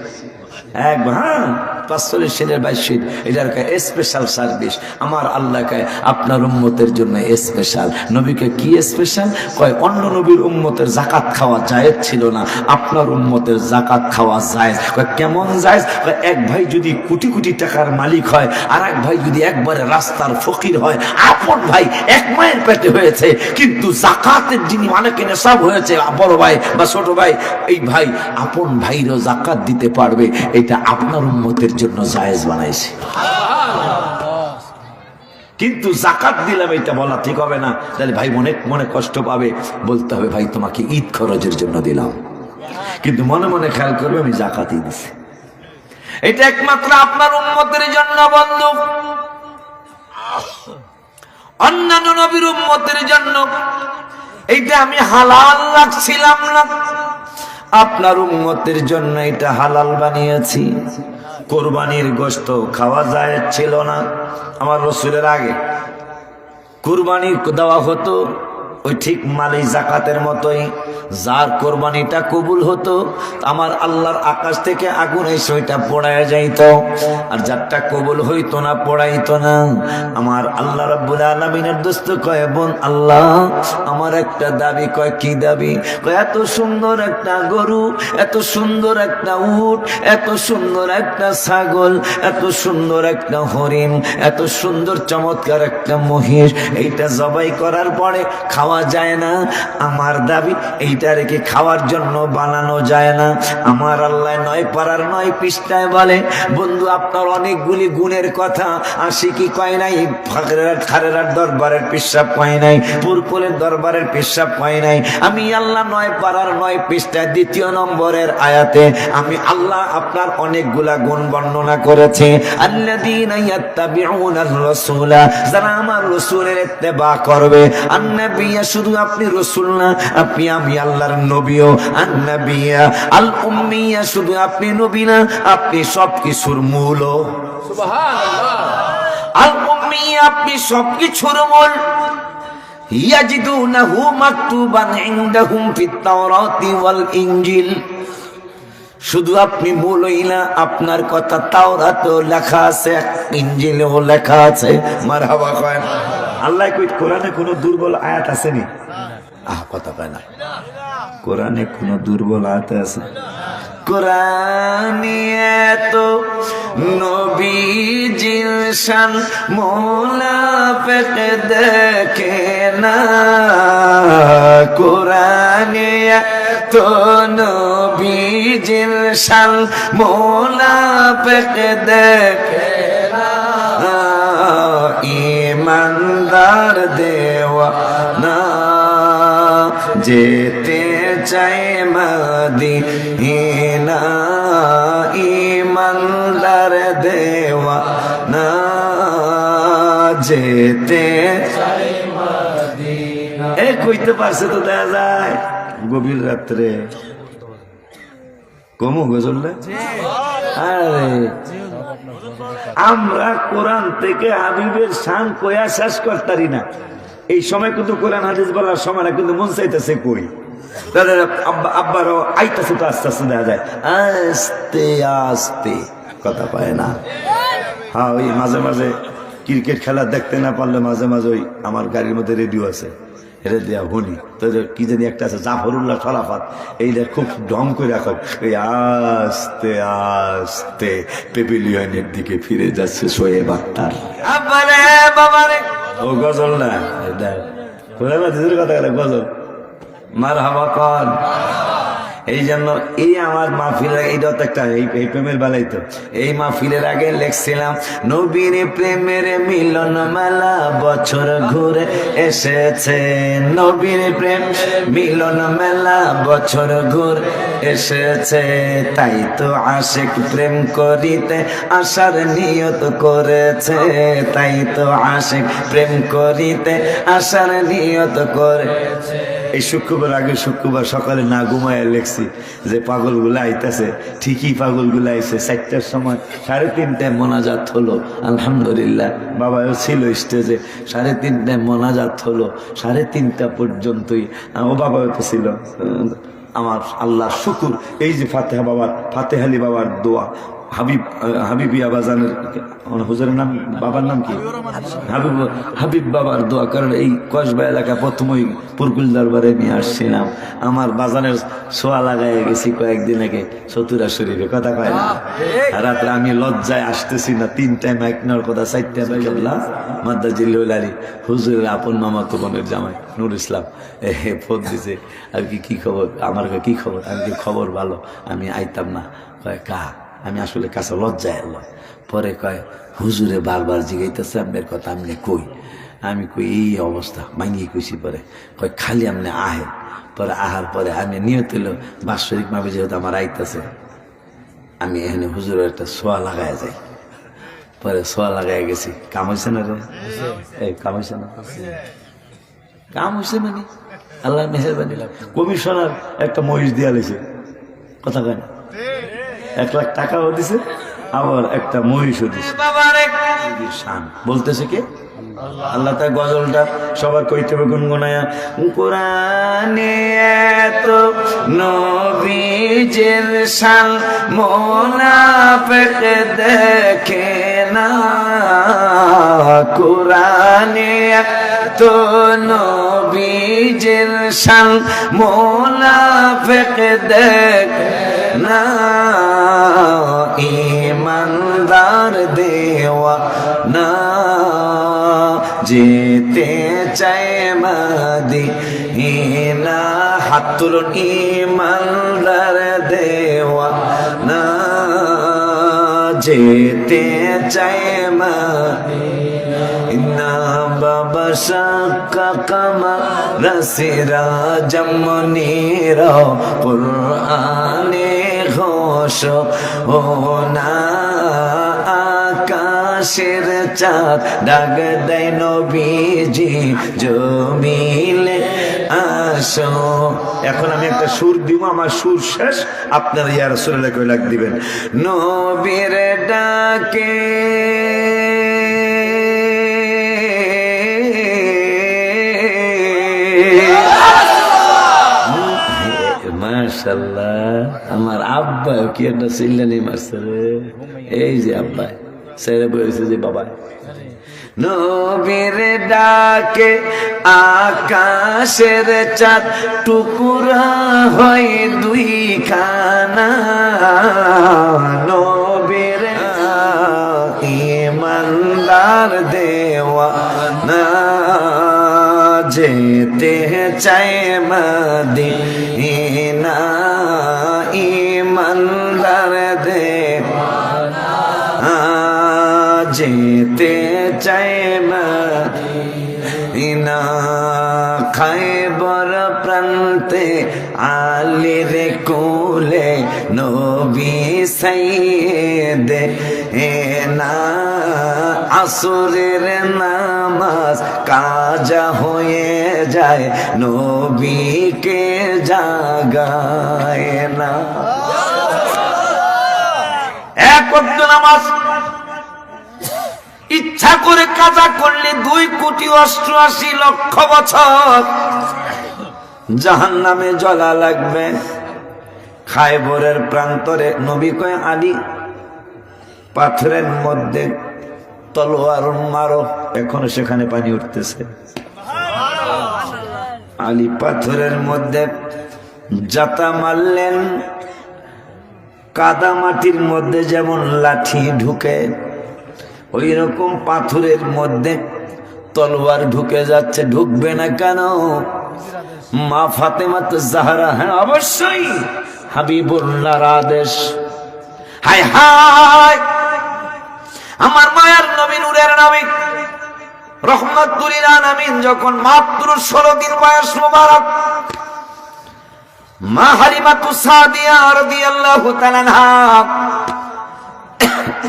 একবার। হ্যাঁ 45 সিটের 22 সিট, এটার স্পেশাল সার্ভিস। আমার আল্লাহকে আপনার উম্মতের জন্য স্পেশাল। নবীকে কি স্পেশাল কয়? অন্য নবীর উম্মতের যাকাত খাওয়া জায়েজ ছিল না, আপনার উম্মতের যাকাত খাওয়া জায়েজ। কয় কেমন জায়েজ? কয় এক ভাই যদি কোটি কোটি টাকার মালিক হয়, আর এক ভাই যদি একবারে রাস্তার ফকির হয়, আপন ভাই এক মায়ের পেটে হয়েছে, কিন্তু যাকাতের যিনি মালিকের নেশাব হয়েছে বড় ভাই বা ছোট ভাই, এই ভাই আপন ভাইরও যাকাত দিতে পারবে, এটা আপনার উম্মতের জন্য জায়েজ বানাইছে। কিন্তু যাকাত দিলাম এটা বলা ঠিক হবে না, তাহলে ভাই মনে কষ্ট পাবে। বলতে হবে ভাই তোমাকে ঈদ খরচের জন্য দিলাম, কিন্তু মনে মনে খেয়াল করবে আমি যাকাতই দিছি। এটা একমাত্র আপনার উম্মতের জন্য বন্ধু, অন্যান্য নবীর উম্মতের জন্য এইটা আমি হালাল রাখছিলাম না, আপনার উম্মতের জন্য এটা হালাল বানিয়েছি। কুরবানির গোশত খাওয়া যায় ছিল না, আমার রাসূলের আগে কুরবানি দেওয়া হতো ওই ঠিক মালি যাকাতের মতোই। যার কোরবানিটা কবুল হতো আমার আল্লাহর আকাশ থেকে আগুন এসে ওইটা পোড়ায় যাইতো, আর যারটা কবুল হইতো না পোড়াইতো না। আমার আল্লাহ রাব্বুল আলামিনের দোস্ত কয় বোন আল্লাহ আমার একটা দাবি। কয় কি দাবি? কয় এত সুন্দর একটা গরু, এত সুন্দর একটা উট, এত সুন্দর একটা ছাগল, এত সুন্দর একটা হরিণ, এত সুন্দর চমৎকার একটা মহিষ, এইটা জবাই করার পরে খাওয়া যায় না। আমার দাবি এইটা রেখে খাওয়ার জন্য বানানো যায় না। আমার আল্লাহ 9 পারার 9 পৃষ্ঠায় বলে বন্ধু আপনার অনেকগুলি গুণের কথা আশিকি কয় নাই, খারেরার দরবারের পেশাব কয় নাই, পুরকুলের দরবারের পেশাব কয় নাই। আমি আল্লাহ 9 পারার 9 পৃষ্ঠায় 2 নম্বরের আয়াতে আমি আল্লাহ আপনার অনেকগুলা গুণ বর্ণনা করেছে। আল্লাযীনা ইয়াত্তাবিউনার রাসূলা, যারা আমার রাসূলের ইত্তেবা করবে, আন-নাবিয়্যা উম্মিয়া, শুধু আপনি রসুল না, আপনি আমি আল্লাহর নবীও। আন-নাবিয়্যা আল উম্মিয়া, শুধু আপনি নবী না, আপনি সবকিছুর মূল। সুবহানাল্লাহ। আল উম্মিয়া, আপনি সবকিছুর মূল। ইয়াজিদুনাহু মাকতুবান ইনদাহুম ফিত তাওরাতি ওয়াল ইনজিল, শুধু আপনি মূলই না, আপনার কথা তাওরাতেও লেখা আছে, ইনজিলেও লেখা আছে। মারহাবা কয়। আল্লাহ কই কোরআনে কোনো দুর্বল আয়াত আসেনি? কথা কয় না। কোরআনে কোনো দুর্বল আয়াত আছে? কোরআনে তো নবীজির শান মুনাফিক দেখে না, কোরআনে তো নবীজির শান মুনাফিক দেখে না, ইমানদার দেওয়ানা যেতে চায় মদিনা, ইমানদার দেওয়ানা যেতে চায় মদিনা। কইতে পারছে তো, দেখা যায় গভীর রাত্রে কমু গজলে। আরে আমরা কোরআন থেকে হাবিবের শান কয়া শেষ করতারি না। এই সময় কিন্তু কোরআন হাদিস বলার সময় না, কিন্তু মন চাইতেছে কই। তাদের আব্বারও আইতাছে তো আস্তে আস্তে, দেখা যায় আস্তে আস্তে, কথা পায় না। হ্যাঁ, ওই মাঝে মাঝে ক্রিকেট খেলা দেখতে না পারলে মাঝে মাঝে ওই আমার গাড়ির মধ্যে রেডিও আছে, এটা দেয়া শুনি। তো কি জানি একটা আছে জাফরুল্লাহ সরাফাত, এইটা খুব ঢং করে রাখো, এই আস্তে আস্তে পেভিলিয়নের দিকে ফিরে যাচ্ছে শোয়েব আক্তার। বাবারে ও গজল না, কথা গজল। মারহাবা কর। এই জন্য এই আমার মাহফিলের এইটা তো একটা এই প্রেমের বেলায় তো এই মাহফিলের আগে লেখছিলাম, নবীর প্রেমের মিলন মেলা বছর ঘুরে এসেছে, নবীর প্রেম মিলন মেলা বছর ঘুরে এসেছে, তাই তো আশিক প্রেম করিতে আসার নিয়ত করেছে, তাই তো আশিক প্রেম করিতে আসার নিয়ত করেছে। এই শুক্রবার আগে শুক্রবার সকালে না ঘুমায় লেখছি যে পাগলগুলো আইতেছে, ঠিকই পাগলগুলো আইছে। 4টার সময় 3:30টায় মোনাজাত হলো, আলহামদুলিল্লাহ। বাবাও ছিল স্টেজে, 3:30টায় মোনাজাত হলো, 3:30টা পর্যন্তই ও বাবাও তো ছিল। আমার আল্লাহ শুকুর, এই যে ফাতেহা বাবার, ফাতেহালি বাবার দোয়া, হাবিবিয়া বাজানের হুজুরের নাম, বাবার নাম কি? হাবিব বাবার দোয়া। কারণ এই কসবা এলাকা প্রথমই পুরকুল দরবারে নিয়ে আসছিলাম, আমার বাজানের ছোঁয়া লাগাই গেছি কয়েকদিন আগে চতুরা শরীফে, কথা কয় না। রাত্রে আমি লজ্জায় আসতেছি না, 3টায় মাইক নেওয়ার কথা, 4টায় বাইল্লাহ মাদ্দা জিল্লুল আলী হুজুরের আপন মামাতো বোনের জামাই নুর ইসলাম ফোন দিছে, আর কি খবর? আমার কি খবর? আমি কি খবর ভালো, আমি আইতাম না। কয় কা? আমি আসলে কাছে লজ্জায় এলাম। পরে কয় হুজুরে বারবার জিগাইতেছে আপনার কথা, আমি কই, আমি কই এই অবস্থা মাইনিয়ে কইছি। পরে কয় খালি আপনি আহে। পরে আহার পরে আমি নিয়ত হইলো বাৎসরিক মাপে যেহেতু আমার আইতেছে, আমি এখানে হুজুরের একটা ছোঁয়া লাগাই যাই। পরে ছোঁয়া লাগাই গেছি। কাম হয়েছে না রে? এই কাম হয়েছে না? কাম হয়েছে মানে আল্লাহ মেহেরবানি। কমিশনার একটা মহিষ দিয়া লেছে, কথা কয় না। 1 লাখ টাকাও দিছে, আবার একটা মহিষও দিছে। বলতেছে কে? আল্লাহ। তাই গজলটা সবার কইতে হবে গুনগুনায়া, কোরআনে এত নবীজির শান মুনাফিক দেখে না, কোরআনে এত নবীজির শান মুনাফিক দেখে না, ইমানদার দেওয়ানা যেতে চায় মদিনা। হাত তুলুন, ইমানদার দেওয়ানা যেতে চায় মদিনা। বাবা শাক্কা কামার সিরাজম মুনীর কুরআনে ঘোষ হোনা, আকাশ আকাশের চাঁদ ডাক দেয় নবীজি জমিলে আসো। এখন আমি একটা সুর দিব, আমার সুর শেষ, আপনারা ইয়া রাসূলুল্লাহ কই লাগ দিবেন। নবীর ডাকে মাশাআল্লাহ, আমার আব্বা কি একটা চিল্লানি মারছে রে, এই যে আব্বা ছেড়ে বলেছে যে বাবা। নবীর ডাকে আকাশের চাঁদ টুকুরা হয় দুই খানা, নবীর ইমানদার দেওয়ানা যেতে চায় মদিনা, ইমানদার দেওয়ানা যেতে চায় মদিনা। খায়বর প্রান্তে আলীর কোলে নবী সাইয়েদে না, আসরের নামাজ কাজা হয়ে যায় নবীকে জাগায় না। এক ওয়াক্ত নামাজ ইচ্ছা করে কাজা করলে 2,88,00,000 বছর জাহান্নামে জ্বলা লাগবে। খায়বরের প্রান্তরে নবী কয় আলী পাথরের মধ্যে তলোয়ার মারো, এখনো সেখানে পানি উঠতেছে। আলী পাথরের মধ্যে জাতা মারলেন, কাদা মাটির মধ্যে যেমন লাঠি ঢুকে ওই রকম পাথরের মধ্যে তলোয়ার ঢুকে যাচ্ছে। ঢুকবে না কেন? মা ফাতেমা জাহরা, হ্যাঁ অবশ্যই হাবিবুল্লাহর আদেশ। হায় হায়, আমার মায়ের নবী, নূরের নবী, রহমাতুল লিল আলামিন যখন মাত্র 16 দিন বয়স মোবারক, মা হালিমাতুস সাদিয়া রাদিয়াল্লাহু তাআলা আনহা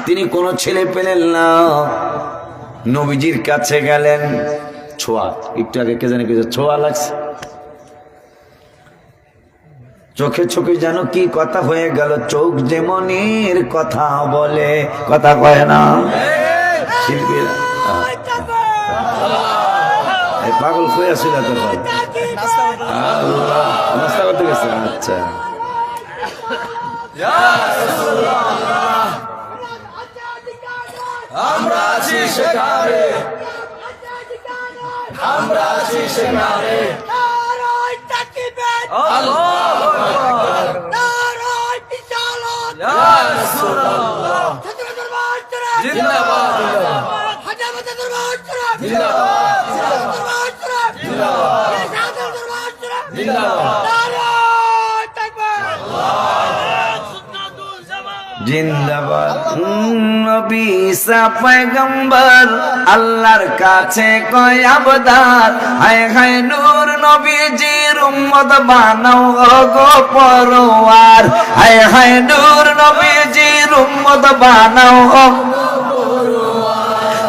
তিনি কোন ছেলে পেলেন না, নবীজির কাছে গেলেন। ছোঁয়া, একটু আগে কে জানে কিছু ছোঁয়া লাগছে, চোখে চোখে যেন কি কথা হয়ে গেল। চোখ যেমনের কথা বলে, কথা কয় না শিল্পীরা। পাগল হয়ে আসছিল তখন, নাস্তা করতে গেছে। আচ্ছা, আমরা আছি সেখানে, আমরা আছি সেখানে। আল্লাহু আকবার, ইয়া রাসূলুল্লাহ, জিন্দাবাদ, জিন্দাবাদ, জিন্দাবাদ, জিন্দাবাদ। নবী ঈসা পয়গম্বর আল্লাহর কাছে কয় আবদার, হায় হায় নূর নবীজির উম্মত বানাও গো পরওয়ার, হায় হায় নূর নবীজির উম্মত বানাও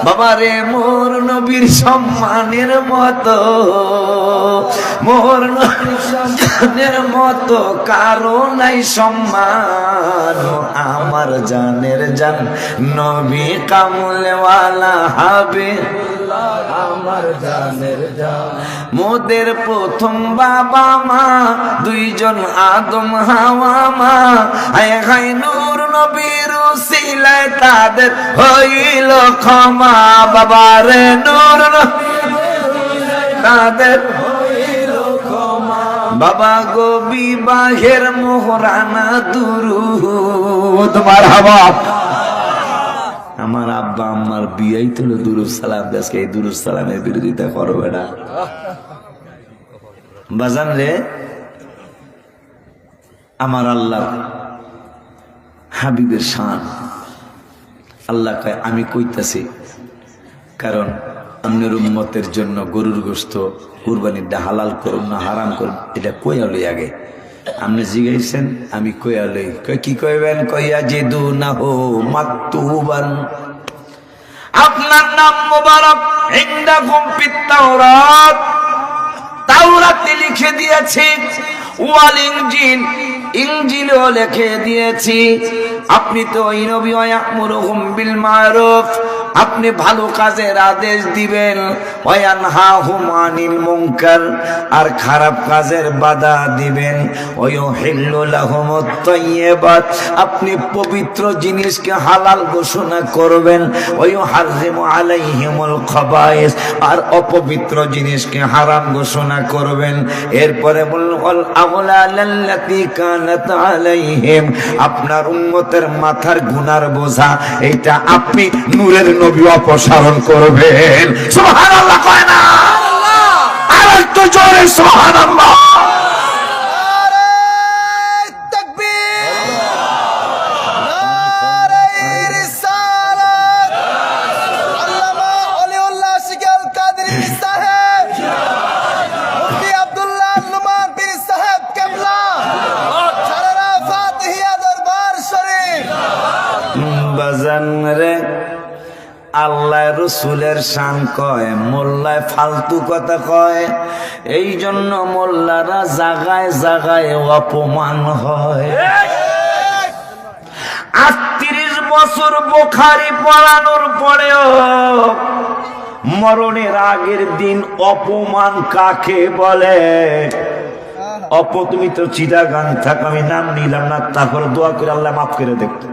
বাবারে। মোর নবীর সম্মানের মতো, মোর নবীর সম্মানের মতো কারো নাই সম্মান। আমার জানের জান নবী কামলেওয়ালা হবে, আমার জানের জান। মোদের প্রথম বাবা মা দুইজন আদম হাওয়া মা, হায় হায় নূর নবীর উসিলায় তাদের হইল ক্ষমা। বাবারে নূর তাদের হইল ক্ষমা। বাবা গো বিবাহের মোহরানা দুরুদ মারহাবা। আমার আব্বা আম্মার বিয়াই তো দুরুদ সালাম, আজকে এই দুরুদ সালামের বিরোধিতা করবে না বাজান রে। আমার আল্লাহ হাবিবের শান, আল্লাহ কয় আমি কইতাছি, কারণ অন্যের উম্মতের জন্য গরুর গোশত কুরবানিটা হালাল করুন না হারাম করুন, এটা কইয়া লই আগে। আপনি জিগাইছেন, আমি কইয়া লই। কি কইবেন? কইয়া জিদু না হো মাকতুবান, আপনার নাম মুবারক ইনদাকুম ফিত তাওরাত, তাওরাতে লিখে দিয়েছি, ওয়াল ইনজিল, ইনজিলও লিখে দিয়েছি। আপনি তো ওই নবী ইয়ামুরুহুম বিল মারুফ, আপনি ভালো কাজের আদেশ দিবেন, ওয়ানহাহুম আনিল মুনকার, আর খারাপ কাজের বাধা দিবেন, ওয়ায়ুহিল্লু লাহুমুত তাইয়্যিবাত, আপনি পবিত্র জিনিসকে হালাল ঘোষণা করবেন, ওয়ায়ুহাররিমু আলাইহিমুল খাবায়েস, আর অপবিত্র জিনিসকে হারাম ঘোষণা করবেন। এরপরে বলল আগলালাল্লাতী কানাত আলাইহিম, আপনার উম্মতের মাথার গুনার বোঝা এইটা আপনি নূরের নবী অপসারণ করবেন। সুবহানাল্লাহ কয় না? আর একটু জোরে সুবহানাল্লাহ। আল্লাহ রসুলের শান কয়, মোল্লায় ফালতু কথা কয়, এই জন্য মোল্লারা জাগায় জাগায় অপমান হয়। 38 বছর বুখারী পড়ানোর পরেও মরণের আগের দিন অপমান কাকে বলে? তুমি তো চিটাগাং থাক, আমি নাম নিলাম না, তারপরে দোয়া করে আল্লাহ মাফ করে দেখতে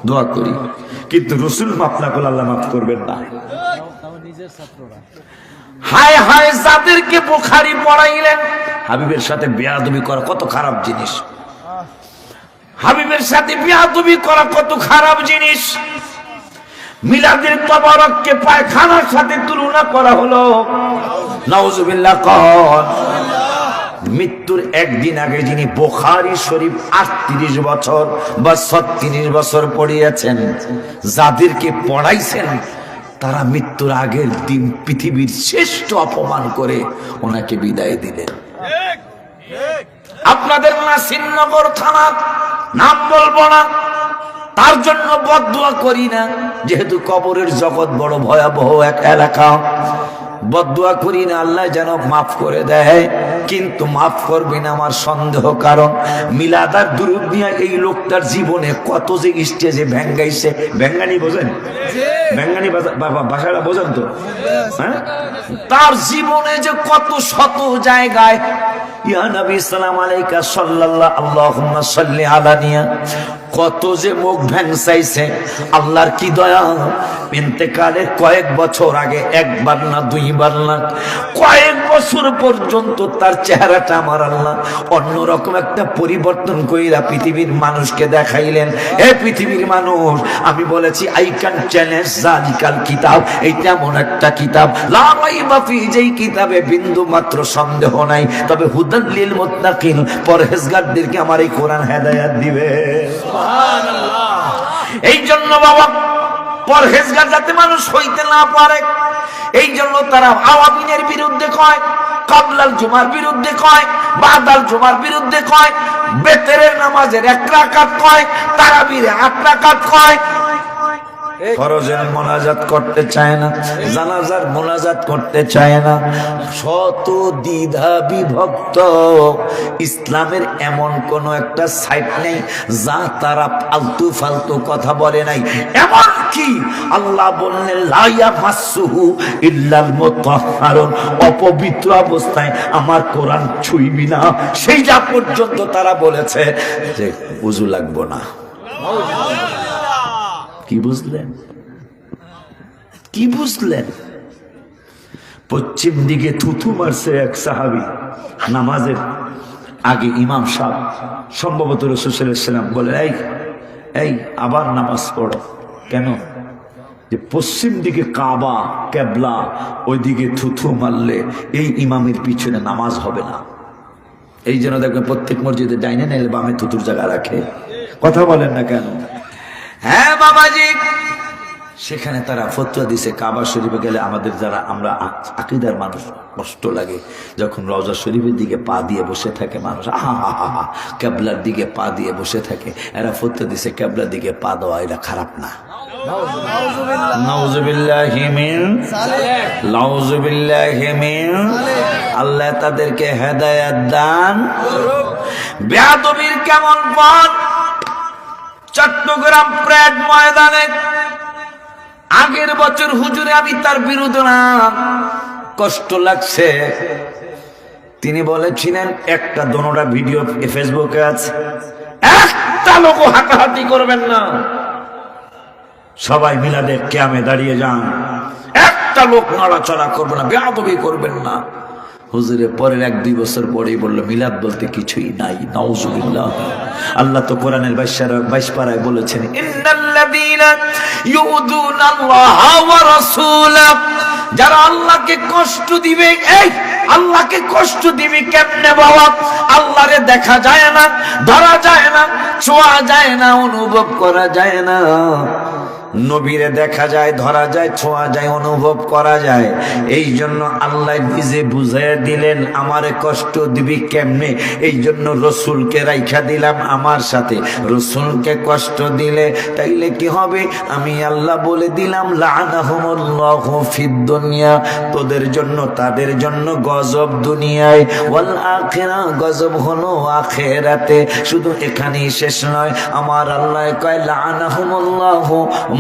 দোয়া করি, কিন্তু রসুল মাফ না করলে আল্লাহ মাফ করবেন না। হায় হায়, যাদেরকে বুখারী পড়াইলেন, হাবিবের সাথে বেয়াদবি করা কত খারাপ জিনিস, হাবিবের সাথে বেয়াদবি করা কত খারাপ জিনিস। মিলাদের তবারককে পায়খানার সাথে তুলনা করা হলো, নাউজুবিল্লাহ। কন মৃত্যুর একদিন আগে যিনি বুখারী শরীফ 38 বছর বা 36 বছর পড়িয়েছেন, যাদেরকে পড়াইছেন, তারা মৃত্যুর আগের দিন পৃথিবীর শ্রেষ্ঠ অপমান করে ওনাকে বিদায় দিলেন। আপনাদের নাসিরনগর থানা, নাম বলবো না, তার জন্য বদদুয়া করি না, যেহেতু কবরের জগৎ বড় ভয়াবহ এক এলাকা, বদদুয়া করি না আল্লাহ যেন মাফ করে দেয়, কিন্তু মাফ করবেন আমার সন্দেহ। কারণ মিলাদার দুরূদ নিয়ে এই লোকটার জীবনে কত যে স্টেজে ভেঙ্গাইছে, ভেঙ্গানি বোঝেন? ভেঙ্গানি ভাষাটা বোঝেন তো? হ্যাঁ, তার জীবনে যে কত শত জায়গায় ইয়া নবী সাল্লাল্লাহু আলাইহি সাল্লাল্লাহু আল্লাহুম্মা সাল্লি আলা নিয়া কত যে মুখ ভেঙাইছে। আল্লাহর কি দয়া, ইন্তেকালের কয়েক বছর আগে, একবার না দুইবার না, কয়েক বছর পর্যন্ত তার চেহারাটা আমার আল্লাহ অন্যরকম একটা পরিবর্তন কইরা পৃথিবীর মানুষকে দেখাইলেন। হে পৃথিবীর মানুষ, আমি বলেছি আই ক্যান চ্যালেঞ্জ জালিকাল কিতাব, এইটা এমন একটা কিতাব লা রাইবা ফি, যেই কিতাবে বিন্দু মাত্র সন্দেহ নাই, তবে হুদাল লিল মুত্তাকিন, পরহেজগারদেরকে আমার এই কোরআন হেদায়েত দিবে। সুবহানাল্লাহ। এই জন্য বাবা, পরহেজগার যাতে মানুষ হইতে না পারে, এই জন্য তারা আওয়াবিনের বিরুদ্ধে কয়, কাবলাল জুমার বিরুদ্ধে কয়, বাদাল জুমার বিরুদ্ধে কয়, বেতেরের নামাজের 1 রাকাত কয়, তারাবির 8 রাকাত কয়, ফরজের মোনাজাত করতে চায় না, জানাজার মোনাজাত করতে চায় না, শত দ্বিধা বিভক্ত। ইসলামের এমন কোন একটা সাইট নেই যা তারা ফালতু ফালতু কথা বলে নাই। এমন কি আল্লাহ বললেন লা ইয়ামাসসুহু ইল্লাল মুতাহহারুন, অপবিত্র অবস্থায় আমার কোরআন ছুঁইবি না, সেইটা পর্যন্ত তারা বলেছে যে ওযু লাগবে না। কি বুঝলেন? কি বুঝলেন? পশ্চিম দিকে থুথু মারছে এক সাহাবী নামাজের আগে, ইমাম সাহেব সম্ভবত রাসূল সাল্লাল্লাহু আলাইহি ওয়াসাল্লাম বলে, এই আবার নামাজ পড়ো। কেন? যে পশ্চিম দিকে কাবা কেবলা, ওইদিকে থুথু মারলে এই ইমামের পিছনে নামাজ হবে না। এই জন্য দেখবেন প্রত্যেক মসজিদে ডাইনে নাইলে বামে থুতুর জায়গা রাখে। কথা বলেন না কেন? হ্যাঁ বাবাজি, সেখানে তারা ফতোয়া দিছে কাবা শরীফে গেলে আমাদের যারা আমরা আকীদার মানুষ কষ্ট লাগে, যখন রওজা শরীফের দিকে পা দিয়ে বসে থাকে মানুষ, আহা কেবলার দিকে পা দিয়ে বসে থাকে, এরা ফতোয়া দিছে কেবলার দিকে পা দেওয়া এটা খারাপ না। নাউযুবিল্লাহি মিন নাউযুবিল্লাহি মিন আল্লাহ তাদেরকে হেদায়েত দান। বেয়াদবির কেমন পথ! চট্টগ্রাম প্রেড ময়দানে আগের বছর হুজুরে আমি তার বিরুদ্ধে না, কষ্ট লাগছে। তিনি বলেছিলেন একটা দোনোটা ভিডিও ফেসবুকে আছে, একটা লোক হাঁটাহাঁটি করবেন না, সবাই মিলাদে কিয়ামে দাঁড়িয়ে যান, একটা লোক নড়াচড়া করবে না, বেয়াদবি করবেন না। হুজুরে পরের 1-2 বছর পরেই বলল মিলাদ বলতে কিছুই নাই। নাউযুবিল্লাহ। আল্লাহ তো কোরআনের 22 পারায় বলেছেন, ইন্নাল্লাযীনা ইউযুনাল্লাহা ওয়া রাসূলাহু, যারা আল্লাহকে কষ্ট দিবে। এই আল্লাহকে কষ্ট দিবে কেমনে বাবা? আল্লাহরে দেখা যায় না, ধরা যায় না, ছোঁয়া যায় না, অনুভব করা যায় না। নবীরে দেখা যায়, ধরা যায়, ছোঁয়া যায়, অনুভব করা যায়। এই জন্য আল্লাহ নিজে বুঝাইয়া দিলেন আমারে কষ্ট দিবি কেমনে। এই জন্য রসুলকে রাইখা দিলাম আমার সাথে। রসুলকে কষ্ট দিলে তাইলে কি হবে? আমি আল্লাহ বলে দিলাম লাআনাহুমুল্লাহু ফিদ দুনিয়া, তোদের জন্য তাদের জন্য গজব দুনিয়ায়, ওয়াল আখিরা, গজব হলো আখিরাতে। শুধু এখানেই শেষ নয়, আমার আল্লাহ কয় লাআনাহুমুল্লাহু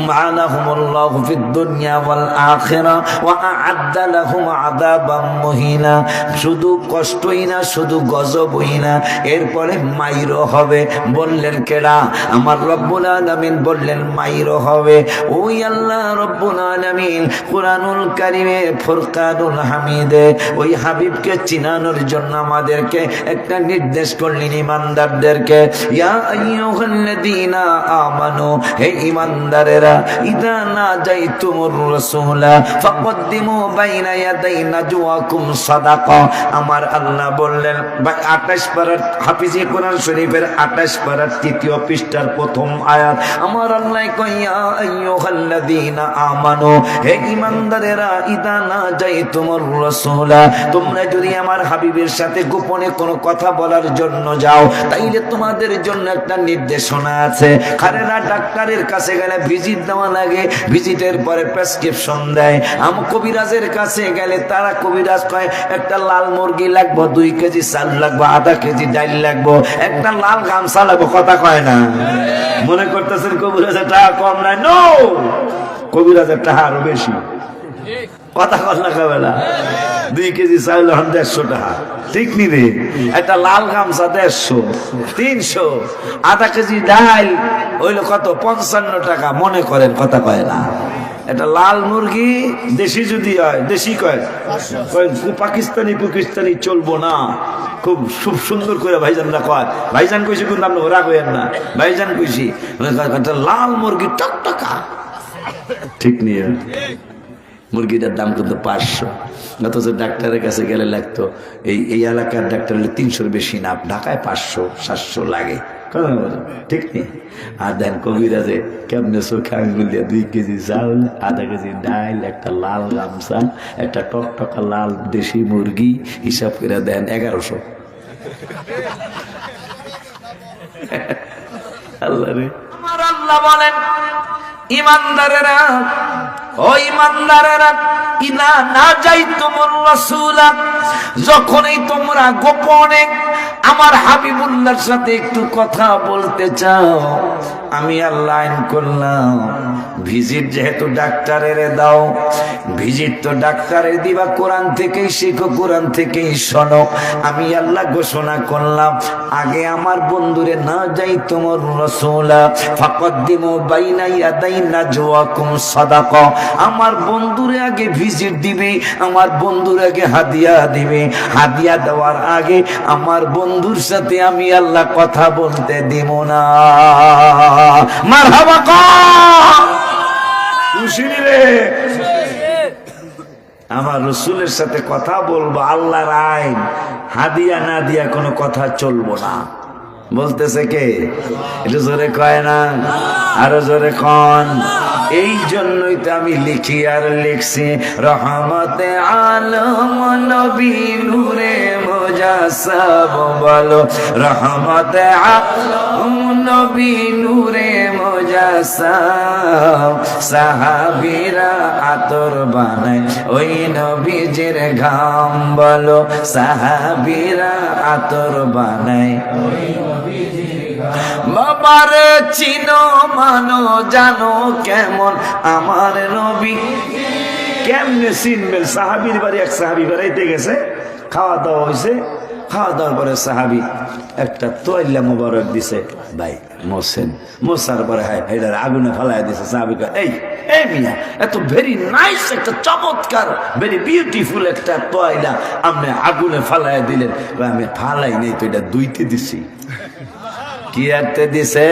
মা'লাহুমুল্লাহু ফিদ দুনিয়া ওয়াল আখিরা ওয়া আ'আদ্দা লাহুম আযাবাম মুহিনা। শুধু কষ্টই না, শুধু গজবই না, এরপরে মাইরও হবে। বললেন কেডা? আমার রব্বুল আলামিন বললেন মাইরও হবে। ওই আল্লাহ রব্বুল আলামিন কুরআনুল কারীমে ফুরকানুল হামিদে ওই হাবিবকে চিনানোর জন্য আমাদেরকে একটা নির্দেশ করলেন ঈমানদারদেরকে, ইয়া আইয়ুহাল্লাযীনা আমানু, হে ঈমানদারেরা, ইযা নাজাইতুমুর রাসূলা ফাকদ্দিমু বাইনা ইয়াদাই নাজওয়াকুম সাদাকা। আমার আল্লাহ বললেন 28 পারার হাফিজে কোরআন শরীফের 28 পারার 3য় পৃষ্ঠার প্রথম আয়াত। আমার আল্লাহ কয় ইয়া আইয়ুহাল্লাযীনা আমানু, হে ঈমানদারেরা, ইযা নাজাইতুমুর রাসূলা, তোমরা যদি আমার হাবিবের সাথে গোপনে কোনো কথা বলার জন্য যাও, তাইলে তোমাদের জন্য একটা নির্দেশনা আছে। খারেরা ডাক্তারের কাছে গেলে ভিজিট দেওয়া লাগে, ভিজিটের পরে প্রেসক্রিপশন দেয়। কবিরাজের কাছে গেলে তারা কবিরাজ কয় একটা লাল মুরগি লাগবো, 2 কেজি চাল লাগবো, আধা কেজি ডাইল লাগবো, একটা লাল গামছা লাগবো। কথা কয় না? মনে করতেছেন কবিরাজের টাকা কম নাই? নো, কবিরাজের টাকা আরো বেশি। কথা কল না কবেলা? 2 কেজি চাল 150 টাকা, ঠিক নি রে? একটা লাল গামছা 150, 300, আধা কেজি ডাইল হইলো কত? 55 টাকা। মনে করেন, কথা কয় না? একটা লাল মুরগি দেশি যদি হয়, দেশি কয়, পাকিস্তানি চলবো না। খুব সুন্দর করে ভাইজানরা কয়, ভাইজান কইছি কিন্তু আপনি ওরা কইেন না, ভাইজান কইছি। একটা লাল মুরগি টকটকা, ঠিক নিয়ে মুরগিটার দাম কিন্তু 500। অথচ ডাক্তারের কাছে গেলে লাগতো, এই এলাকার ডাক্তার হলে 300-র বেশি না, ঢাকায় 500-700 লাগে। ঠিক নেই? আর দেন কবিরাজে কেমনে চোখে আঙুল দিয়ে 2 কেজি চাউল, আধা কেজি ডাইল, একটা লাল গামছা, একটা টকটকা লাল দেশি মুরগি, হিসাব করে দেন 1100। আল্লাহ রে, আমার আল্লাহ বলেন ঈমানদারেরা, ও ঈমানদারেরা, ইলা নাজাইতুমুর রাসূলা, যখনই তোমরা গোপনে আমার হাবিবুল্লাহর সাথে একটু কথা বলতে চাও, আমি আল্লাহ আইন করলাম ভিজিট যেহেতু ডাক্তারের দাও, ভিজিট তো ডাক্তারের দিবা, কোরআন থেকেই শিখো, কোরআন থেকেই শোনো। আমি আল্লাহ ঘোষণা করলাম আগে আমার বন্ধুরে না যাই তোমার রাসূলা ফাকদ্দিমু বাইনা ইয়াদাই নাজওয়াকুম সাদাকা, আমার বন্ধুরে আগে ভিজিট দিবে, আমার বন্ধুর আগে হাদিয়া দিবে, হাদিয়া দেওয়ার আগে আমার বন্ধুর সাথে আমি আল্লাহ কথা বলতে দিব না। মারহাবা খুশি রে, আমার রসুলের সাথে কথা বলবো, আল্লাহর আইন, হাদিয়া না দিয়া কোনো কথা চলবো না। বলতেছে কে? একটু জোরে কয় না, আরো জোরে কন। এই জন্যই তো আমি লিখি আর লিখছি রহমতে আলম নবী নূরে মুজাসসাব বলো রহমতে আলম নবী নূরে মুজাসসাব সাহাবীরা আতর বানায় ওই নবীজির ঘাম বলো সাহাবীরা আতর বানায় বাবার চিনো মানো জানো কেমন আমার নবী কেমনে চিনবেন সাহাবীর বাড়ি এক সাহাবী বেড়াইতে গেছে খাওয়া দাওয়া হয়েছে খাওয়া দাওয়ার পরে সাহাবী একটা তোয়াল্লা মুবারক দিছে ভাই মোসেন মোসার পরে এটার আগুনে ফেলাই দিছে সাহাবী এই এই মিয়া এত ভেরি নাইস একটা চমৎকার ভেরি বিউটিফুল একটা তোয়াল্লা আপনি আগুনে ফালাই দিলেন আমি ফালাই নেই তো এটা ধুইতে দিছি কি আরতে দিছে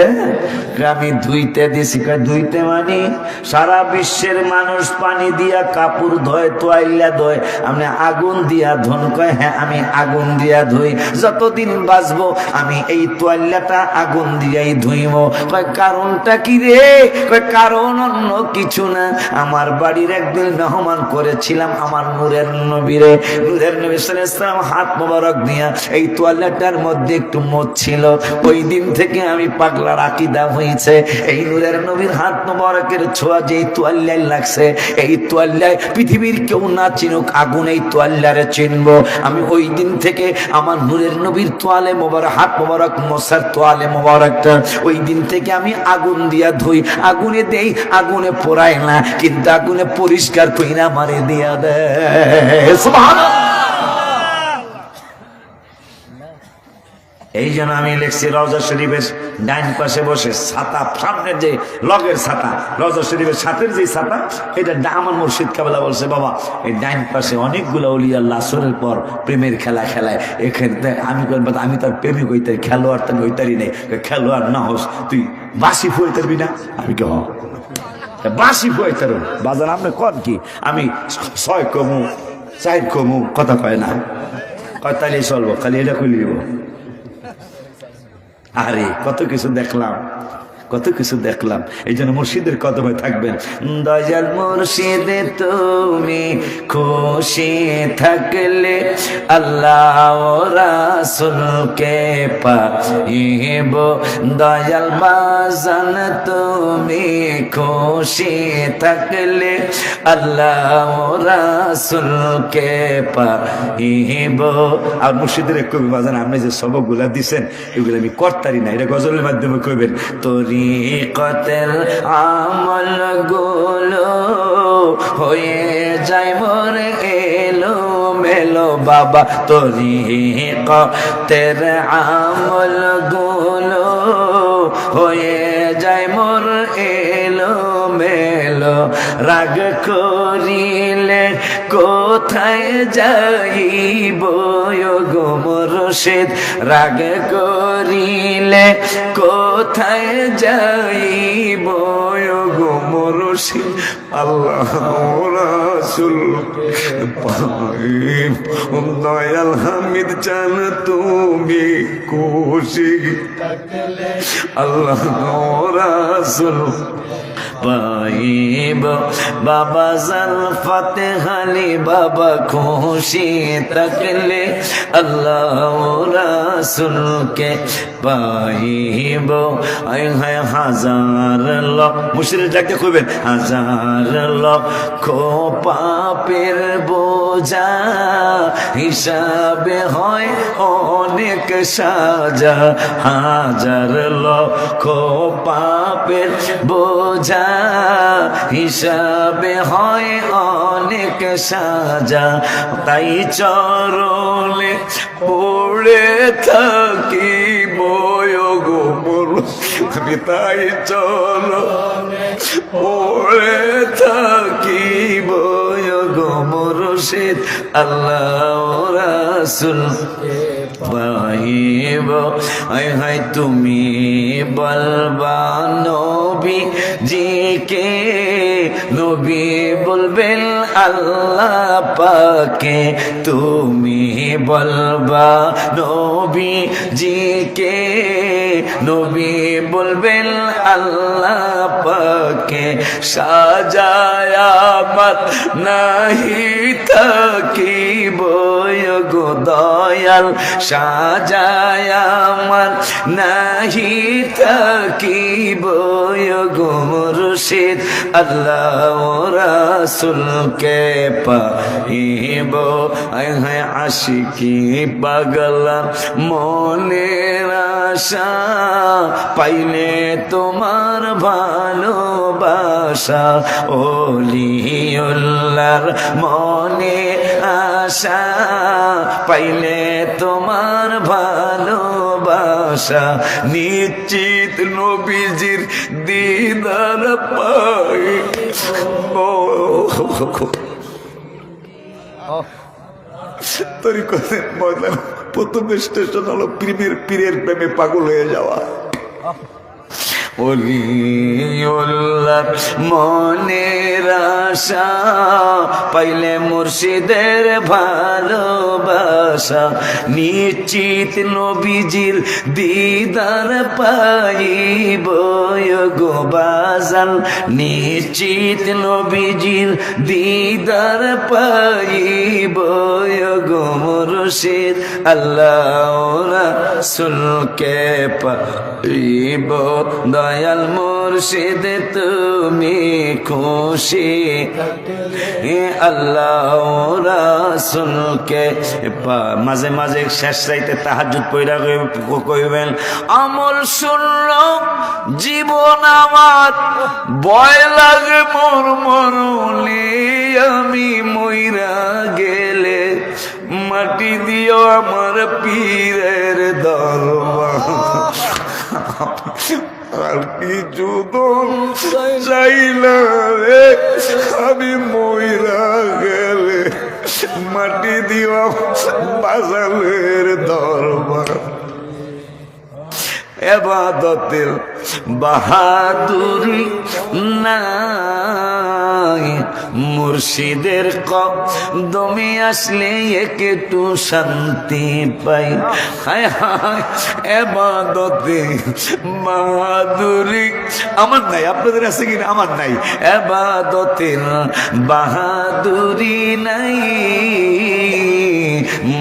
আমি ধুইতে দিছি ধুইতে মানে সারা বিশ্বের মানুষ পানি দিয়া কাপড় ধোয় তোয়াইলা ধোয় আমি আগুন দিয়া ধন কয় হ্যাঁ আমি আগুন দিয়া ধুই যতদিন বাঁচবো আমি এই তোয়াইলাটা আগুন দিয়াই ধুইব কয় কারণটা কি রে কয় কারণ অন্য কিছু না আমার বাড়ির একদিন মেহমান করেছিলাম আমার নূরের নবীরে নূরের নবী সাল্লাল্লাহু আলাইহি ওয়াসাল্লাম হাত মোবারক দিয়া এই তোয়াইলাটার মধ্যে একটু মদ ছিল ওই দিন থেকে আমি পাগলার আকীদা হয়েছে এই নূরের নবীর হাত মোবারকের ছোঁয়া যেই তোয়াল্লায় লাগছে এই তোয়াল্লায় পৃথিবীর কেউ না চিনুক আগুন এই তোয়াল্লারে চিনবো আমি ওই দিন থেকে আমার নূরের নবীর তোয়ালে মোবারক হাত মোবারক মোসার তোয়ালে মোবারকটা ওই দিন থেকে আমি আগুন দিয়া ধুই আগুনে দেই আগুনে পোড়ায় না কিন্তু আগুনে পরিষ্কার কইরা মারে দিয়া দেয় সুবহানাল্লাহ এই জন্য আমি লিখছি রওজা শরীফের ডাইন পাশে বসে ছাতা সামনের যে লগের ছাতা রওজা শরীফের সাথের যে ছাতা এটা আমার মুর্শিদ কাবলা বলছে বাবা এই ডাইন পাশে অনেকগুলো ওলি আল্লাহ আসরের পর প্রেমের খেলা খেলায় এখানে আমি তার প্রেমিক হইতে খেলোয়াড় তাকে হইতারি নেই খেলোয়াড় না হোস তুই বাসি ফুয়ে তারবি না আমি কে বাসি ফুয়ে তার বাজার আপনি কন কি আমি 6 কমু 4 কমু কথা কয় না কয় তাহলেই চলবো খালি এটা খুলে দিব আরে কত কিছু দেখলাম কত কিছু দেখলাম এই জন্য মুর্শিদের কদমে থাকবেন দয়াল মুর্শিদে তুমি খুশি থাকলে আল্লাহ ও রাসূলকে পাইব দয়াল বাজান তুমি খুশি থাকলে আল্লাহ ও রাসূলকে পাইব আর মুর্শিদের কবি বাজান আপনি যে সবকগুলা দিছেন এগুলো আমি করতারি না এটা গজলের মাধ্যমে কইবেন তরিকতের আমল গুলো হয়ে যায় মোর এলো মেলো বাবা তরিকতের আমল গুলো হয়ে যায় মোর এলো মেলো রাগ করিলে কোথায় যাইব গো মুর্শিদ রাগ করিলে কোথায় যাইব গো মুর্শিদ আল্লাহ রাসূল পাইব দয়াল হামিদ চান তুমি খুশি আল্লাহ রাসূল পাইব বাবা জান ফাতেহালি বাবা খুশি থাকলে আল্লাহ রাসূলকে পাইব আয় হায় হাজার লক্ষ মুশরিক ডাকতে কইবেন হাজার লক্ষ পাপের বোঝা হিসাবে হয় অনেক সাজা হাজার লক্ষ পাপের বোঝা হিসাবে হয় অনেক সাজা তাই চরণে পড়ে থাকি গো আমি তাই চরণে পড়ে থাকি গো মুর্শিদ আল্লাহ রাসূল পাইব আয় হায় তুমি বলবা নবী জিকে নবী বলবেন আল্লাহ পাকে তুমি বলবা নবীজিকে, নবী বলবেন আল্লাহ পাকে সাজায় আমার নাহি থাকিব গো দয়াল, সাজায় আমার নাহি থাকিব গো মুর্শিদ, আল্লাহ রাসূলকে পাইব আশিকি পাগলা মনের আশা, পাইলে তোমার ভালোবাসা ওলিউল্লাহর মনে আশা, পাইলে তোমার ভালোবাসা, নিশ্চিত নবীজির দিদার পাইব। তরিকতের ময়দান প্রথম স্টেশন হলো পীরের প্রেমে পাগল হয়ে যাওয়া। ওলিউল্লাহ মনের আশা, পাইলে মুর্শিদের ভালোবাসা, নিশ্চিত নবীজির দিদার পাইব গো বাজান, নিশ্চিত নবীজির দিদার পাইব গো মুর্শিদ, আল্লাহ রাসূলকে পাইব। দয়াল মুর্শিদ তুমি খুশি, আল্লাহ রাসূলকে মাঝে মাঝে শেষ রাইতে তাহাজ্জুদ পড়া কইবেন, আমল শূন্য জীবন আমার, ভয় লাগে মোর মরলে, আমি মইরা গেলে মাটি দিও আমার পীরের দরবার, আর কিছু তো চাইলা রে, আমি মইরা গেলে মাটি দিও বাজালের দরবার। এবাদতের বাহাদুরি নাই, মুর্শিদের কদমে আসলে একটু শান্তি পাই, হায় হায় এবাদতে বাহাদুরি আমার নাই, আপনাদের আছে কিনা? আমার নাই। এবাদতের বাহাদুরি নাই,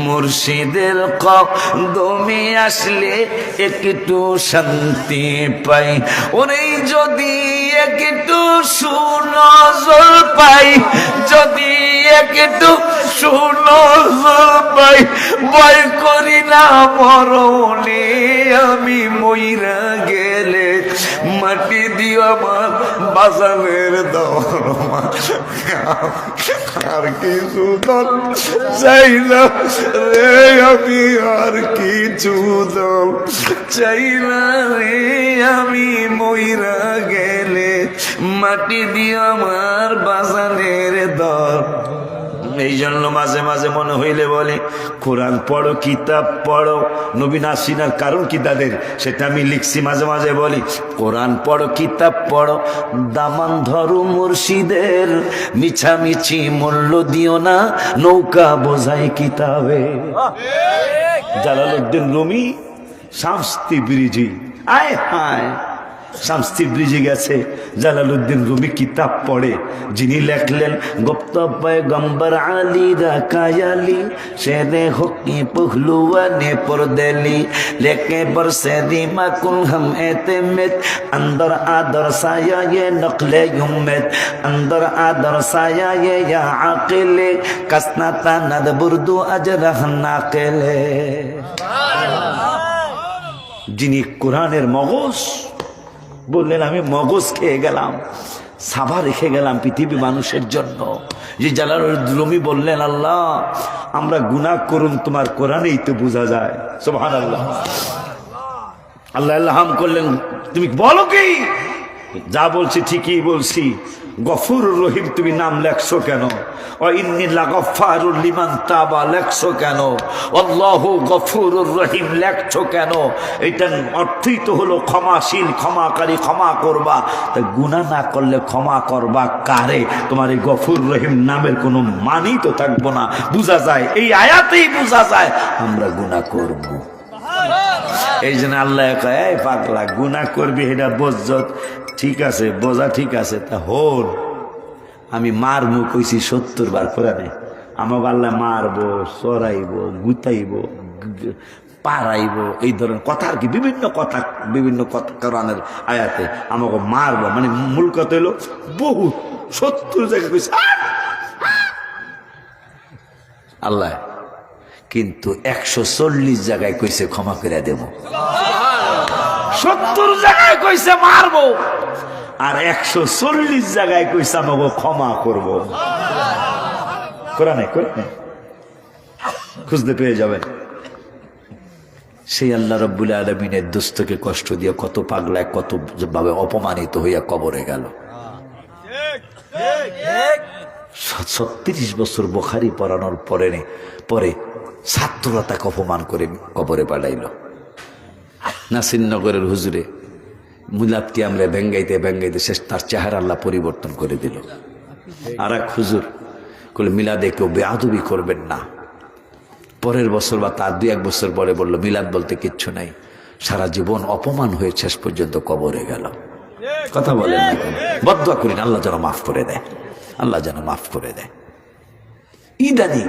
মুর্শিদের কদমে আসলে একটু শান্তি পাই, ওরে যদি একটু সুনজর পাই, যদি একটু সুনজর পাই, ভয় করি না মরণে, আমি মইরা গেলে মাটি দিও আমার বাজারের দরবার, আর কিছু দল চাই না রে, আমি আর কিছু দল চাই না রে, আমি মইরা গেলে মাটি দিও আমার বাজারের দর। এই জন্য মাঝে মাঝে মনে হইলে বলে কোরআন পড়ো, কিতাব পড়ো। নবী নাসিনার কারণ কি তাদের, সেটা আমি লিখছি। মাঝে মাঝে বলি কোরআন পড়ো, কিতাব পড়ো, দামান ধরো মুর্শিদের, মিছামিছি মূল্য দিও না, নৌকা বোঝাই কিতাবে। জালালউদ্দিন রুমি শামস্তি ব্রিজি, আয় হায় শামস্তি ব্রিজে গেছে, জালালউদ্দিন রুমি কিতাব পড়ে। যিনি লেখলেন গুপ্ত পয়গম্বর আলী রাকায়ালি, শেরে হকি পহলুয়ানে পরদেলি, লেকে বরসে দিমা কুল हम एतमेद, अंदर आदर साया ये नकले उम्मेद, अंदर आदर साया ये या आकिले, कसनाता नद बुर्दू अजरह नाकिले। যিনি কোরআনের মগজ বললেন, আমি মগজ খেয়ে গেলাম, সাভা রেখে গেলাম পৃথিবী মানুষের জন্য। যে জালালউদ্দিন রুমি বললেন, আল্লাহ আমরা গুনাহ করুন তোমার কোরআনেই তো বোঝা যায়। সুবহানাল্লাহ। আল্লাহ আল্লাহাম করলেন, তুমি বলো কি? যা বলছি ঠিকই বলছি। গফুরুর রহিম তুমি নাম লেখছো কেন? ও ইন্নী লাগাফফারুল লিমান তাবা লেখছো কেন? আল্লাহু গফুরুর রহিম লেখছো কেন? এটার অর্থই তো হলো ক্ষমাশীল, ক্ষমাকারী, ক্ষমা করবা। তা গুনাহ না করলে ক্ষমা করবা কারে? তোমার এই গফুর রহিম নামের কোনো মানেই তো থাকবো না। বোঝা যায়, এই আয়াতেই বোঝা যায় আমরা গুনাহ করব। এই জন্য আল্লাহ কয়, এই পাগলা গুনাহ করবি এটা বোঝত, ঠিক আছে, বোঝা ঠিক আছে, তা হল আমি মারমু কইছি 70 বার কোরআনে। আমাকে আল্লাহ মারবো, চড়াইবো, গুতাইবো, পারাইবো, এই ধরনের কথা আর কি, বিভিন্ন কথা, বিভিন্ন কথা কোরআনের আয়াতে আমাকে মারবো, মানে মূল কথা হলো বহুত 70 জায়গায় কইছে আল্লাহ, কিন্তু 140 জায়গায় কইছে ক্ষমা করে দেব। 70 জায়গায় কইছে মারবো, আর 140 জায়গায় কইছে আমাকে ক্ষমা করব। কোরআনে খুঁজতে পেয়ে যাবেন। সেই আল্লাহ রাব্বুল আলামিনের দোস্তকে কষ্ট দিয়ে কত পাগলায় কত ভাবে অপমানিত হইয়া কবরে গেল। 36 বছর বুখারী পড়ানোর পরে ছাত্ররা তাকে অপমান করে কবরে পাঠাইল। নাসিরনগরের হুজুরে মুলাপটি আমরা ভেঙ্গাইতে শেষ তার চেহারা আল্লাহ পরিবর্তন করে দিল। আর এক হুজুর বলে মিলাদে কেউ বেয়াদবি করবেন না। পরের বছর বা তার 2-1 বছর পরে বললো মিলাদ বলতে কিচ্ছু নাই। সারা জীবন অপমান হয়ে শেষ পর্যন্ত কবরে গেল। কথা বলেন না কেন? বদদুয়া করেন আল্লাহ যেন মাফ করে দেয়, আল্লাহ যেন মাফ করে দেয়। ইদানি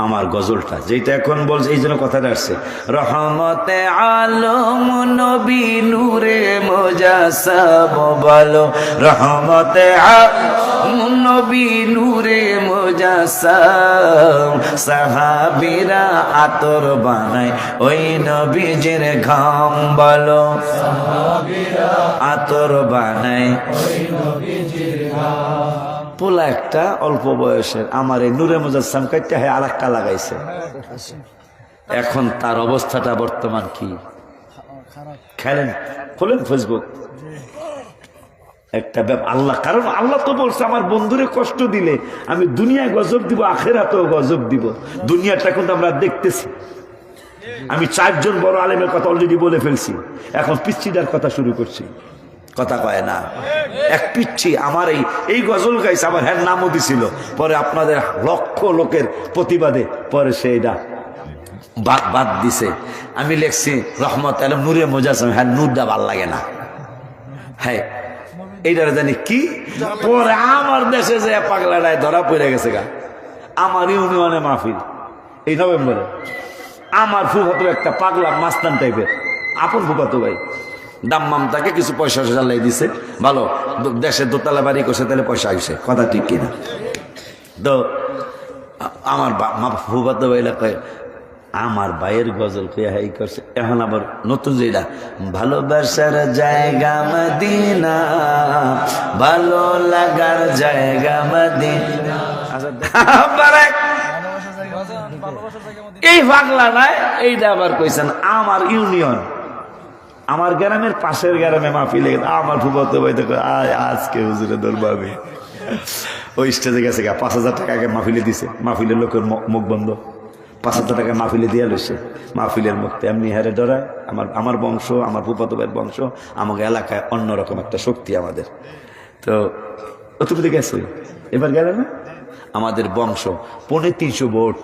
আমার গজলটা যেটা এখন বলছে, এই জন্য কথাটা আসছে, রহমতে আলম নবী নূরে মুজাসসাম বলো, রহমতে আলম নবী নূরে মুজাসসাম, সাহাবীরা আতর বানায় ওই নবীজির ঘাম বলো, সাহাবীরা আতর বানায় ওই নবীজির ঘাম। পোলা একটা অল্প বয়সের আমার এই নূরে মুজাসসাম কাইটা আর একটা লাগাইছে। এখন তার অবস্থাটা বর্তমান কি খেলেন, খোলেন ফেসবুক, একটা আল্লাহ, কারণ আল্লাহ তো বলছে আমার বন্ধুরে কষ্ট দিলে আমি দুনিয়ায় গজব দিব, আখিরাতেও গজব দিব। দুনিয়াটা কিন্তু আমরা দেখতেছি। আমি 4 জন বড় আলেমের কথা অলরেডি বলে ফেলছি, এখন পিচ্ছিদার কথা শুরু করছি। কথা কয় না, এক পিচ্ছি আমার এই গজল গাইছে, আমার হ্যাঁ নামও দিছিল, পরে আপনাদের লক্ষ লোকের প্রতিবাদে পরে সেইটা বাদ দিছে। আমি লিখছি রহমত আলম নূরে মুজাসসাম, হ্যাঁ নূরটা ভাল লাগে না, হ্যাঁ এইটারে জানি কি। পরে আমার দেশে যে পাগলাটায় ধরা পড়ে গেছে গা, আমার ইউনিয়নে মাহফিল এই নভেম্বরে, আমার ফুফাতো একটা পাগলা মাস্তান টাইপের আপন ফুফাতো ভাই দাম্মাম তাকে কিছু পয়সা লাই দিছে, ভালো দেশে দোতলা বাড়ি করছে, তাহলে পয়সা আইসে, কথা ঠিক কিনা? তো আমার ফুফাতো ভাই এলাকায় আমার ভাইয়ের গজল কে হাই করছে। এখন আবার নতুন যেটা ভালোবাসার জায়গা মদিনা, ভালো লাগার জায়গা মদিনা, এই পাগলা নাই এইটা আবার কইছেন আমার ইউনিয়ন, আমার গ্রামের পাশের গ্রামে মাহফিলে আমার ফুফাতো ভাই দেখো আজকে হুজুরে দরবাবে ওই স্টেজে গেছে গা, 5,000 টাকা আগে মাহফিলে দিছে, মাহফিলের লোকের মুখ বন্ধ, 5,000 টাকা মাহফিলে দিয়ে লইছে, মাহফিলের মুক্তি এমনি হারে ডরায়। আমার বংশ, আমার ফুফাতো ভাইয়ের বংশ, আমাকে এলাকায় অন্যরকম একটা শক্তি আমাদের। তো তুমি তো গেছো এবার গেলে না, আমাদের বংশ 350 ভোট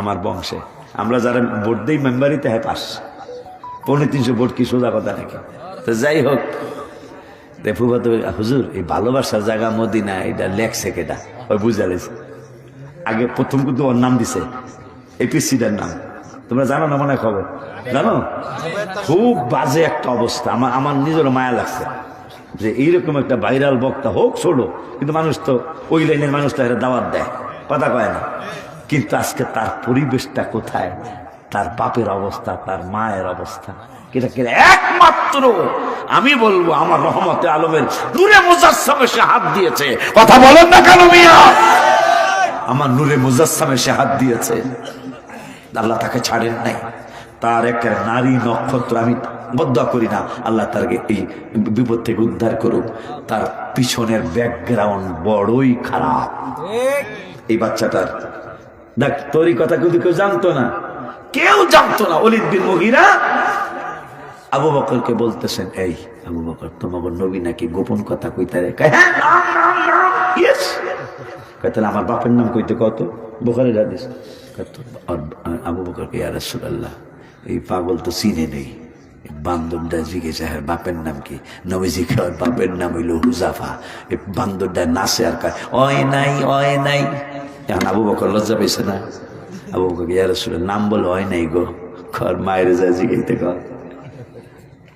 আমার বংশে, আমরা যারা ভোট দিই মেম্বারিতে হ্যাঁ পাস, 350 ভোট কি সোজা কথা নাকি? তো যাই হোক, ফুফাতো হুজুর এই ভালোবাসার জায়গা মদিনা এটা লেখছে কেটা, ওই বুঝা লেছে। আগে প্রথম কিন্তু ওর নাম দিছে এপিসিটার নাম, তোমরা জানো না মনে খবর জানো? খুব বাজে একটা অবস্থা, আমার নিজের মায়া লাগছে যে এইরকম একটা ভাইরাল বক্তা হোক ছোড়ো, কিন্তু মানুষ তো ওই লাইনের মানুষটা দাওয়াত দেয়, কথা কয় না। কিন্তু আজকে তার পরিবেশটা কোথায়, তার বাপের অবস্থা, তার মায়ের অবস্থা, একমাত্র আমি বলবো আমার রহমতে আলমের নূরে মুজাসসামে সে হাত দিয়েছে। কথা বলেন না কেন মিয়া? আমার নূরে মুজাসসামে সে হাত দিয়েছে, আল্লাহ তাকে ছাড়েন নাই। তার এক নারী নক্ষত্র, আমি বদয়া করি না, আল্লাহ তারকে এই বিপদ থেকে উদ্ধার করুক। তার পিছনের ব্যাকগ্রাউন্ড বড়ই খারাপ। এই বাচ্চাটার দেখ, তোরই কথা কিন্তু কেউ জানতো না, কেউ জানতো না। ওলীদ বিন মুগীরা আবু বকরকে বলতেছেন, এই আবু বকর, তোমার নবী নাকি গোপন কথা কইতে রে? হ্যাঁ, নাম নাম নাম, ইয়েস। তাহলে আমার বাপের নাম কইতে কত? বুখারীর হাদিস। আবু বকরকে, ইয়া রাসূলুল্লাহ, এই পাগল তো চিনে নেই। বান্দরটা জিজ্ঞেস হ্যাঁ বাপের নাম কি? নবীজি কয় বাপের নাম হইল হুজাফা। এই বান্দরটা নাচে আর কয় অয় নাই অয় নাই। এখন আবু বকর লজ্জা পেয়েছে না? আবু বকর, ইয়া রাসূলুল্লাহ, নাম বলে হয় নাই গো। ওর মায়ের যায় জিগাইতে কর,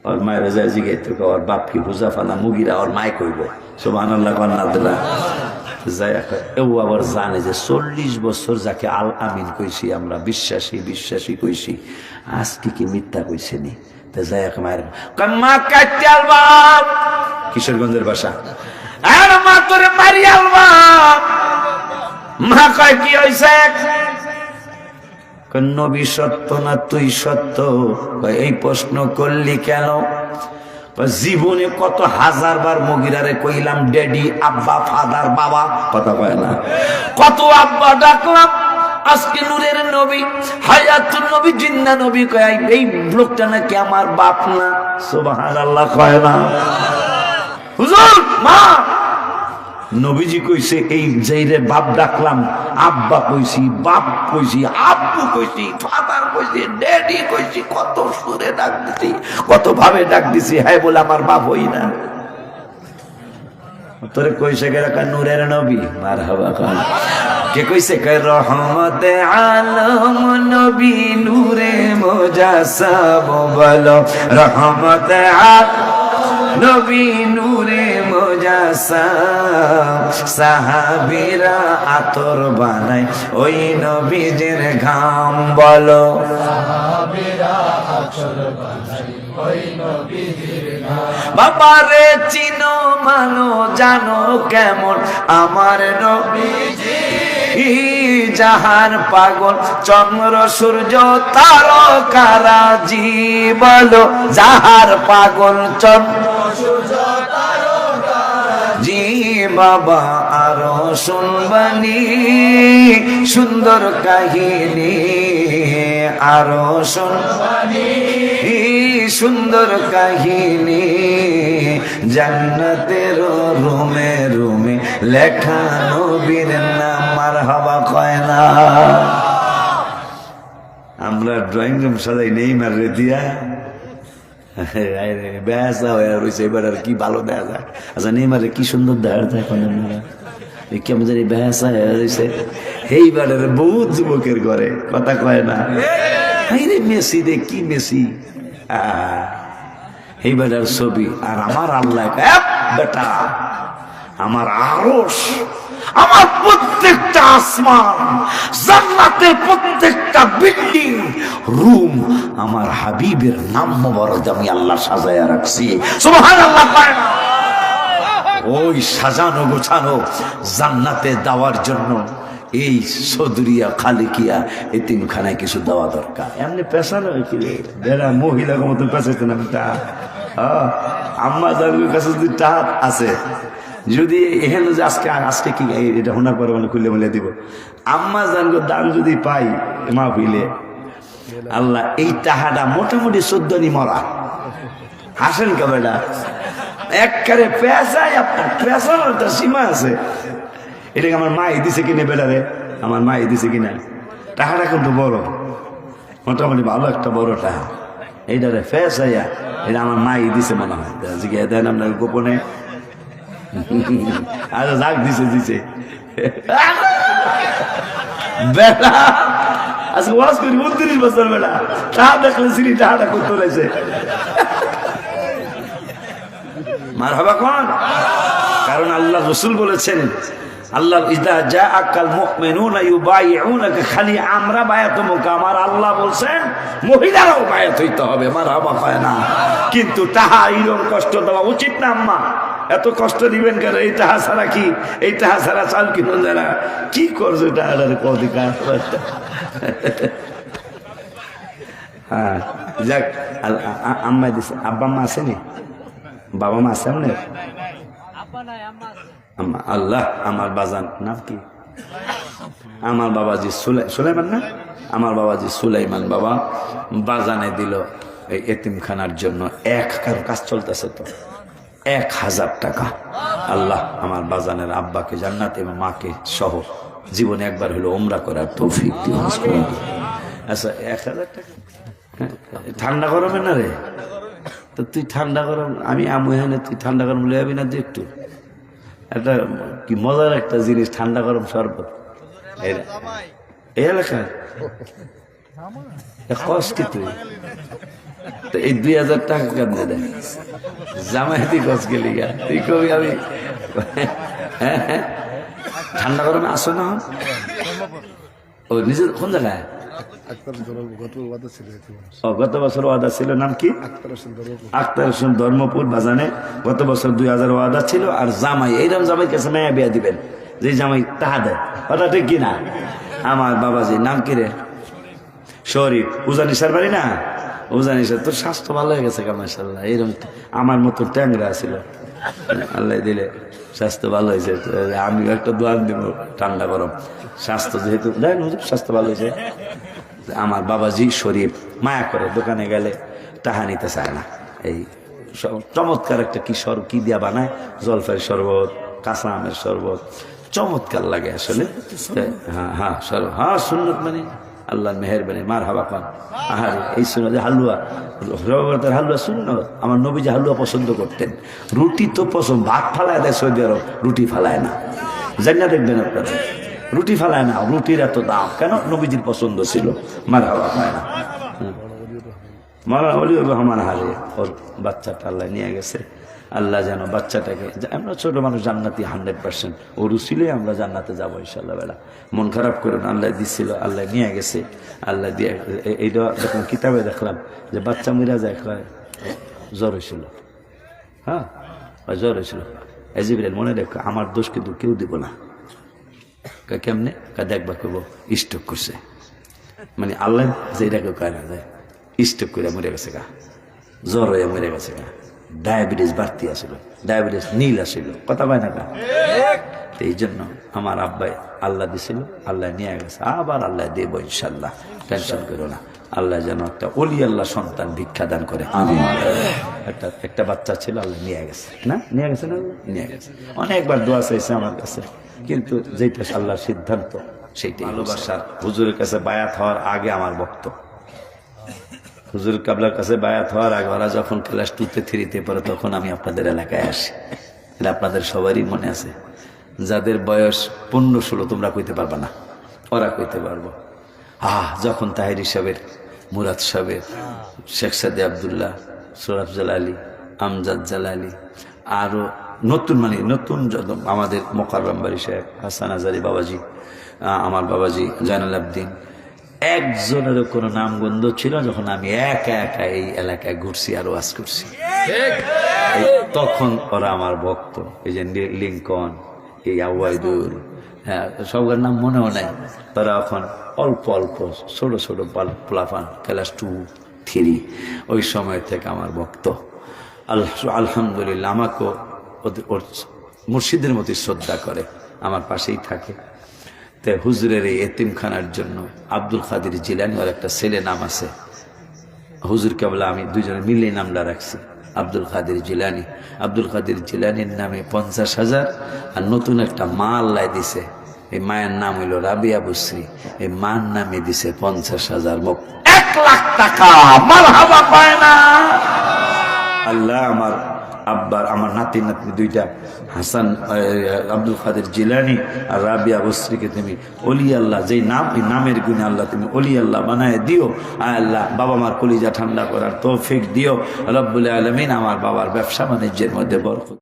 ওর মায়ের যায় জিগাইতে কর ওর বাপ কি হুজাফা না মুগিরা? ওর মায় কইব সুবহানাল্লাহ কন্নাদুল্লাহ। ও আবার জানে যে 40 বছর যাকে আল আমিন কইছি আমরা, বিশ্বাসী বিশ্বাসী কইছি, আজকে কি মিথ্যা কইছে নি? কিশোরগঞ্জের বাসা, মা তোরে মারি আলবা। মা কয় কি হয়েছে? নবী সত্য না তুই সত্য? এই প্রশ্ন করলি কেন? জীবনে কত হাজার বার মুগিরারে কইলাম ড্যাডি, আব্বা, ফাদার, বাবা, কথা কয় না। কত আব্বা ডাকলাম, আজকে নূরের নবী, হায়াতুন নবী, জিন্দা নবী কয় এই লোকটা নাকি আমার বাপ না। সুবহানাল্লাহ কয় না? হুজুর, মা, নবীজি কইছে এই যেইরে বাপ ডাকলাম, আব্বা কইছি, বাপ কইছি, আব্বু কইছি, ফাদার কইছি, ড্যাডি কইছি, কত সুরে ডাক দিছি, কত ভাবে ডাক দিছি, হ্যাঁ বলে আমার বাপ হই না। তোরে কইছে কে নূরের নবী? মারহাবা খান। কে কইছে? কে রহমতে আলম নবী নূরে মুজাসসাম, বলো রহমতে আলম নবী নূরে মুজাসসাম। সাহাবীরা আতর বানায় ওই নবীজির ঘাম, বলো সাহাবীরা আতর বানায় ওই নবীজির ঘাম। বাবারে চিনো মানো জানো কেমন আমার নবীজি, যাহার পাগল চন্দ্র সূর্য তারকারা, জি বলো যাহার পাগল চন্দ্র সূর্য তারকারা, জি বাবা আরো শুনবানি সুন্দর কাহিনী, আরো শুনবানি সুন্দর কাহিনী, জান্নাতের রুমে রুমে লেখা নবীর নাম। মারহাবা কয় না? আমরা ড্রয়িং রুম সাজাই নেই মারে দিয়া বেসা হয়ে রয়েছে, এবার আর কি ভালো দেখা যায়। আচ্ছা নেইমারে কি সুন্দর দেখা যায় কেমন জানি বেসা হয়ে রয়েছে। এইবারের বহুত যুবকের ঘরে, কথা কয় না? রে মেসি রে, কি মেসি, এইবারের ছবি। আর আমার আল্লাহ বেটা, আমার আরশ, আমার প্রত্যেকটা আসমান, জান্নাতের প্রত্যেকটা বিল্ডিং রুম আমার হাবিবের নাম মোবারক আমি আল্লাহ সাজায়া রাখছি। সুবহানাল্লাহ। ওই সাজানো গোছানো জান্নাতে দেওয়ার জন্য এই সদরিয়া খালিকিয়া এতিমখানায় কিছু দেওয়া দরকার। এমনি পেশানো বেড়া মহিলার মতো পেশাইতে না। আম্মা জানগুর কাছে যদি টাকা আছে, যদি এখানে যে আজকে আজকে কি এটা শোনার পরে মানে খুলে মিলে দিব, আম্মা জানগুর দাম যদি পাই মা বুঝলে আল্লাহ, এই টাহাটা মোটামুটি 14 মরা। হাসেন কেবেটা একবারে পেশায়, আপনার পেশানোর একটা সীমা আছে। এটাকে আমার মাই দিছে কিনে বেড়ারে, আমার মাই দিছে কিনা, টাকাটা কিন্তু বড়, মোটামুটি ভালো একটা বড় টাকা। এইটারে ফেসাইয়া এটা আমার মাই দিছে মনে হয়, দেন আপনার গোপনে। আচ্ছা যাক, দিছে দিছে বেড়া। আজকে ওয়াজ করি 29 বছর বেড়া, টাকা দেখলে সিঁড়ি টাকাটা করতে রয়েছে। মারহাবা কোন? কারণ আল্লাহ রাসূল বলেছেন, আল্লাহ ইদা জাআকাল মুমিনুনা ইউবাইউনাকা, খালি আমরা বায়াত মুকা, আমার আল্লাহ বলছেন মহিলারাও বায়াত হইতে হবে। মারহাবা হয় না? কিন্তু তাহা এইরকম কষ্ট দেওয়া উচিত না। আম্মা এত কষ্ট দিবেন কেন? এই তাহা ছাড়া কি, এই তাহা ছাড়া চাল কিনুন যারা কি করছে টাকাটার অধিকার। হ্যাঁ যাক, আম্মা দিছে। আব্বা আম্মা আসেনি? বাবা মা আছে আপনার? আম্মা, আল্লাহ, আমার বাজান নাম কি? আমার বাবাজি সুলাইমান না? আমার বাবাজি সুলাইমান বাবা বাজানে দিল এই এতিমখানার জন্য কাজ চলতেছে তো 1000 টাকা। আল্লাহ আমার বাজানের আব্বাকে জান্নাত এবং মাকে সহ জীবনে একবার হলো ওমরা করার তৌফিক দিও। আচ্ছা 1000 টাকা ঠান্ডা গরমে না রে? তো তুই ঠান্ডা গরম, আমি আমু এখানে, তুই ঠান্ডা গরম লয়ে যাবি না? তুই একটু একটা কি মজার একটা জিনিস, ঠান্ডা গরম শরবত এই এলাকায় কস কি তুই? তো এই 2000 টাকা কেমনে দেয় জামায়াতি কস গেলি গা? তুই কবি আমি ঠান্ডা গরমে আসো না? ও নিজের কোন জায়গায়? গত বছর ওয়াদা ছিল, নাম কি? আক্তার হোসেন ধর্মপুর বাজানে গত বছর 2000 ওয়াদা ছিল। আর জামাই এইরকম জামাই কাছে মেয়া বিয়া দিবেন যে জামাই তাহা দেয়, কথা ঠিক কিনা? আমার বাবাজি নাম কি রে? শরীফ, উজানিসার বাড়ি না? উজানিসার। তোর স্বাস্থ্য ভালো হয়ে গেছে মাশাআল্লাহ। এইরকম আমার মতো ট্যাংরা ছিল, আল্লাহ দিলে স্বাস্থ্য ভালো হয়েছে। আমি একটা দোয়ান দিব, ঠান্ডা গরম স্বাস্থ্য যেহেতু দেন হুজুর, স্বাস্থ্য ভালো হয়েছে। আমার বাবাজি শরীফ মায়া করে, দোকানে গেলে টাকা নিতে চায় না। এই চমৎকার একটা কি দিয়া বানায়, জলফাই শরবত, কাঁচা আমের শরবত, চমৎকার লাগে আসলে। হ্যাঁ হ্যাঁ সুন্নত মানে আল্লাহর মেহেরবানি, মার হাবা খান। আহারে এই সুন্নত হালুয়া, রবীন্দ্র হালুয়া সুন্নত। আমার নবী যে হালুয়া পছন্দ করতেন, রুটি তো পছন্দ, ভাত ফালায় দেয় সৌদি আরব, রুটি ফালায় না। জানি না, দেখবেন আপনারা রুটি ফালায় না। রুটির এত দাম কেন? নবীজির পছন্দ ছিল, মার হাবা খায় না। মাওলানা ওলিউর রহমান হারে ওর বাচ্চাটা আল্লাহ নিয়ে গেছে। আল্লাহ যেন বাচ্চাটাকে, আমরা ছোট মানুষ জান্নাতি 100%, ও রুসিলে আমরা জান্নাতে যাবো ইনশাল্লাহ। বেলা মন খারাপ করে না, আল্লাহ দিচ্ছিল, আল্লাহ নিয়ে গেছে। আল্লাহ দিয়ে এইটা দেখুন কিতাবে দেখলাম যে বাচ্চা মরিয়া যায়, জ্বর হয়েছিল। হ্যাঁ জ্বর হয়েছিল। জিবরাইল মনে রেখো, আমার দোষ কিন্তু কেউ দিব না। কেমনে? দেখবা করবো স্ট্রোক করছে, মানে আল্লাহ যেটা কেউ কয় না যায়, স্ট্রোক করে মরে গেছে গা, জ্বর হয়ে মরে গেছে গা, ডায়াবেটিস বাড়তি আসিল, ডায়াবেটিস নীল আসিল, কথা পায় না গা। এই জন্য আমার আব্বাই আল্লাহ দিছিল, আল্লাহ নিয়ে গেছে, আবার আল্লাহ দেব ইনশাল্লাহ, টেনশন করো না। আল্লাহ যেন একটা অলি আল্লাহ সন্তান ভিক্ষা দান করে। একটা বাচ্চা ছিল, আল্লাহ নিয়ে গেছে না? নিয়ে গেছে না? নিয়ে গেছে। অনেকবার দোয়া চাইছে আমার কাছে, কিন্তু যেটা আল্লাহর সিদ্ধান্ত সেইটাই। ভালোবাসার হুজুরের কাছে বায়াত হওয়ার আগে আমার বক্ত, হুজুর কাবলার কাছে বায়াত হওয়ার আগে ওরা যখন ক্লাস 2-তে 3-তে পড়ে, তখন আমি আপনাদের এলাকায় আসি। এটা আপনাদের সবারই মনে আছে। যাদের বয়স 15-16 তোমরা কইতে পারবা না, ওরা কইতে পারবো। যখন তাহিরি সাহেবের, মুরাদ সাহেবের, শেখ সাদি আবদুল্লাহ, সোরাফ জালালি, আমজাদ জালালি, আরো নতুন আমাদের মোকাররম বাড়ি সাহেব, হাসান আজারি বাবাজি, আমার বাবাজি জাইনুল আবদিন, একজনেরও কোনো নামগন্ধ ছিল। যখন আমি একা একা এই এলাকায় ঘুরছি আর ওয়াজ করছি, তখন ওরা আমার ভক্ত। এই যে লিঙ্কন, এই আওয়াইদুল, হ্যাঁ সবার নাম মনেও নাই। তারা এখন অল্প অল্প ছোট ছোট পোলাপান, ক্লাস 2-3, ওই সময় থেকে আমার ভক্ত। আলহামদুলিল্লাহ আমাকেও ওর মুর্শিদের মতোই শ্রদ্ধা করে, আমার পাশেই থাকে। তো হুজুরের এই এতিমখানার জন্য আব্দুল কাদের জিলানী, ওর একটা ছেলে নাম আছে, হুজুর কেবলা আমি দুজনে মিলে নামটা রাখছি আব্দুল কাদের জিলানী। আব্দুল কাদের জিলানীর নামে 50,000, আর নতুন একটা মা আল্লাহ দিছে, এই মায়ের নাম হইল রাবিয়া বুসরি, এই মার নামে দিছে 50,000, 1 লাখ টাকা। মারহাবা পায় না আল্লাহ। আমার আব্বার, আমার নাতি নাতনি দুইটা, হাসান আব্দুল কাদের জিলানী আর রাবিয়া বসরিকে তুমি অলি আল্লাহ, যেই নাম, এই নামের গুণে আল্লাহ তুমি অলি আল্লাহ বানায় দিও। আল্লাহ বাবা মার কলিজা ঠান্ডা করার তৌফিক দিও রব্বুল আলামিন। আমার বাবার ব্যবসা বাণিজ্যের মধ্যে বরকত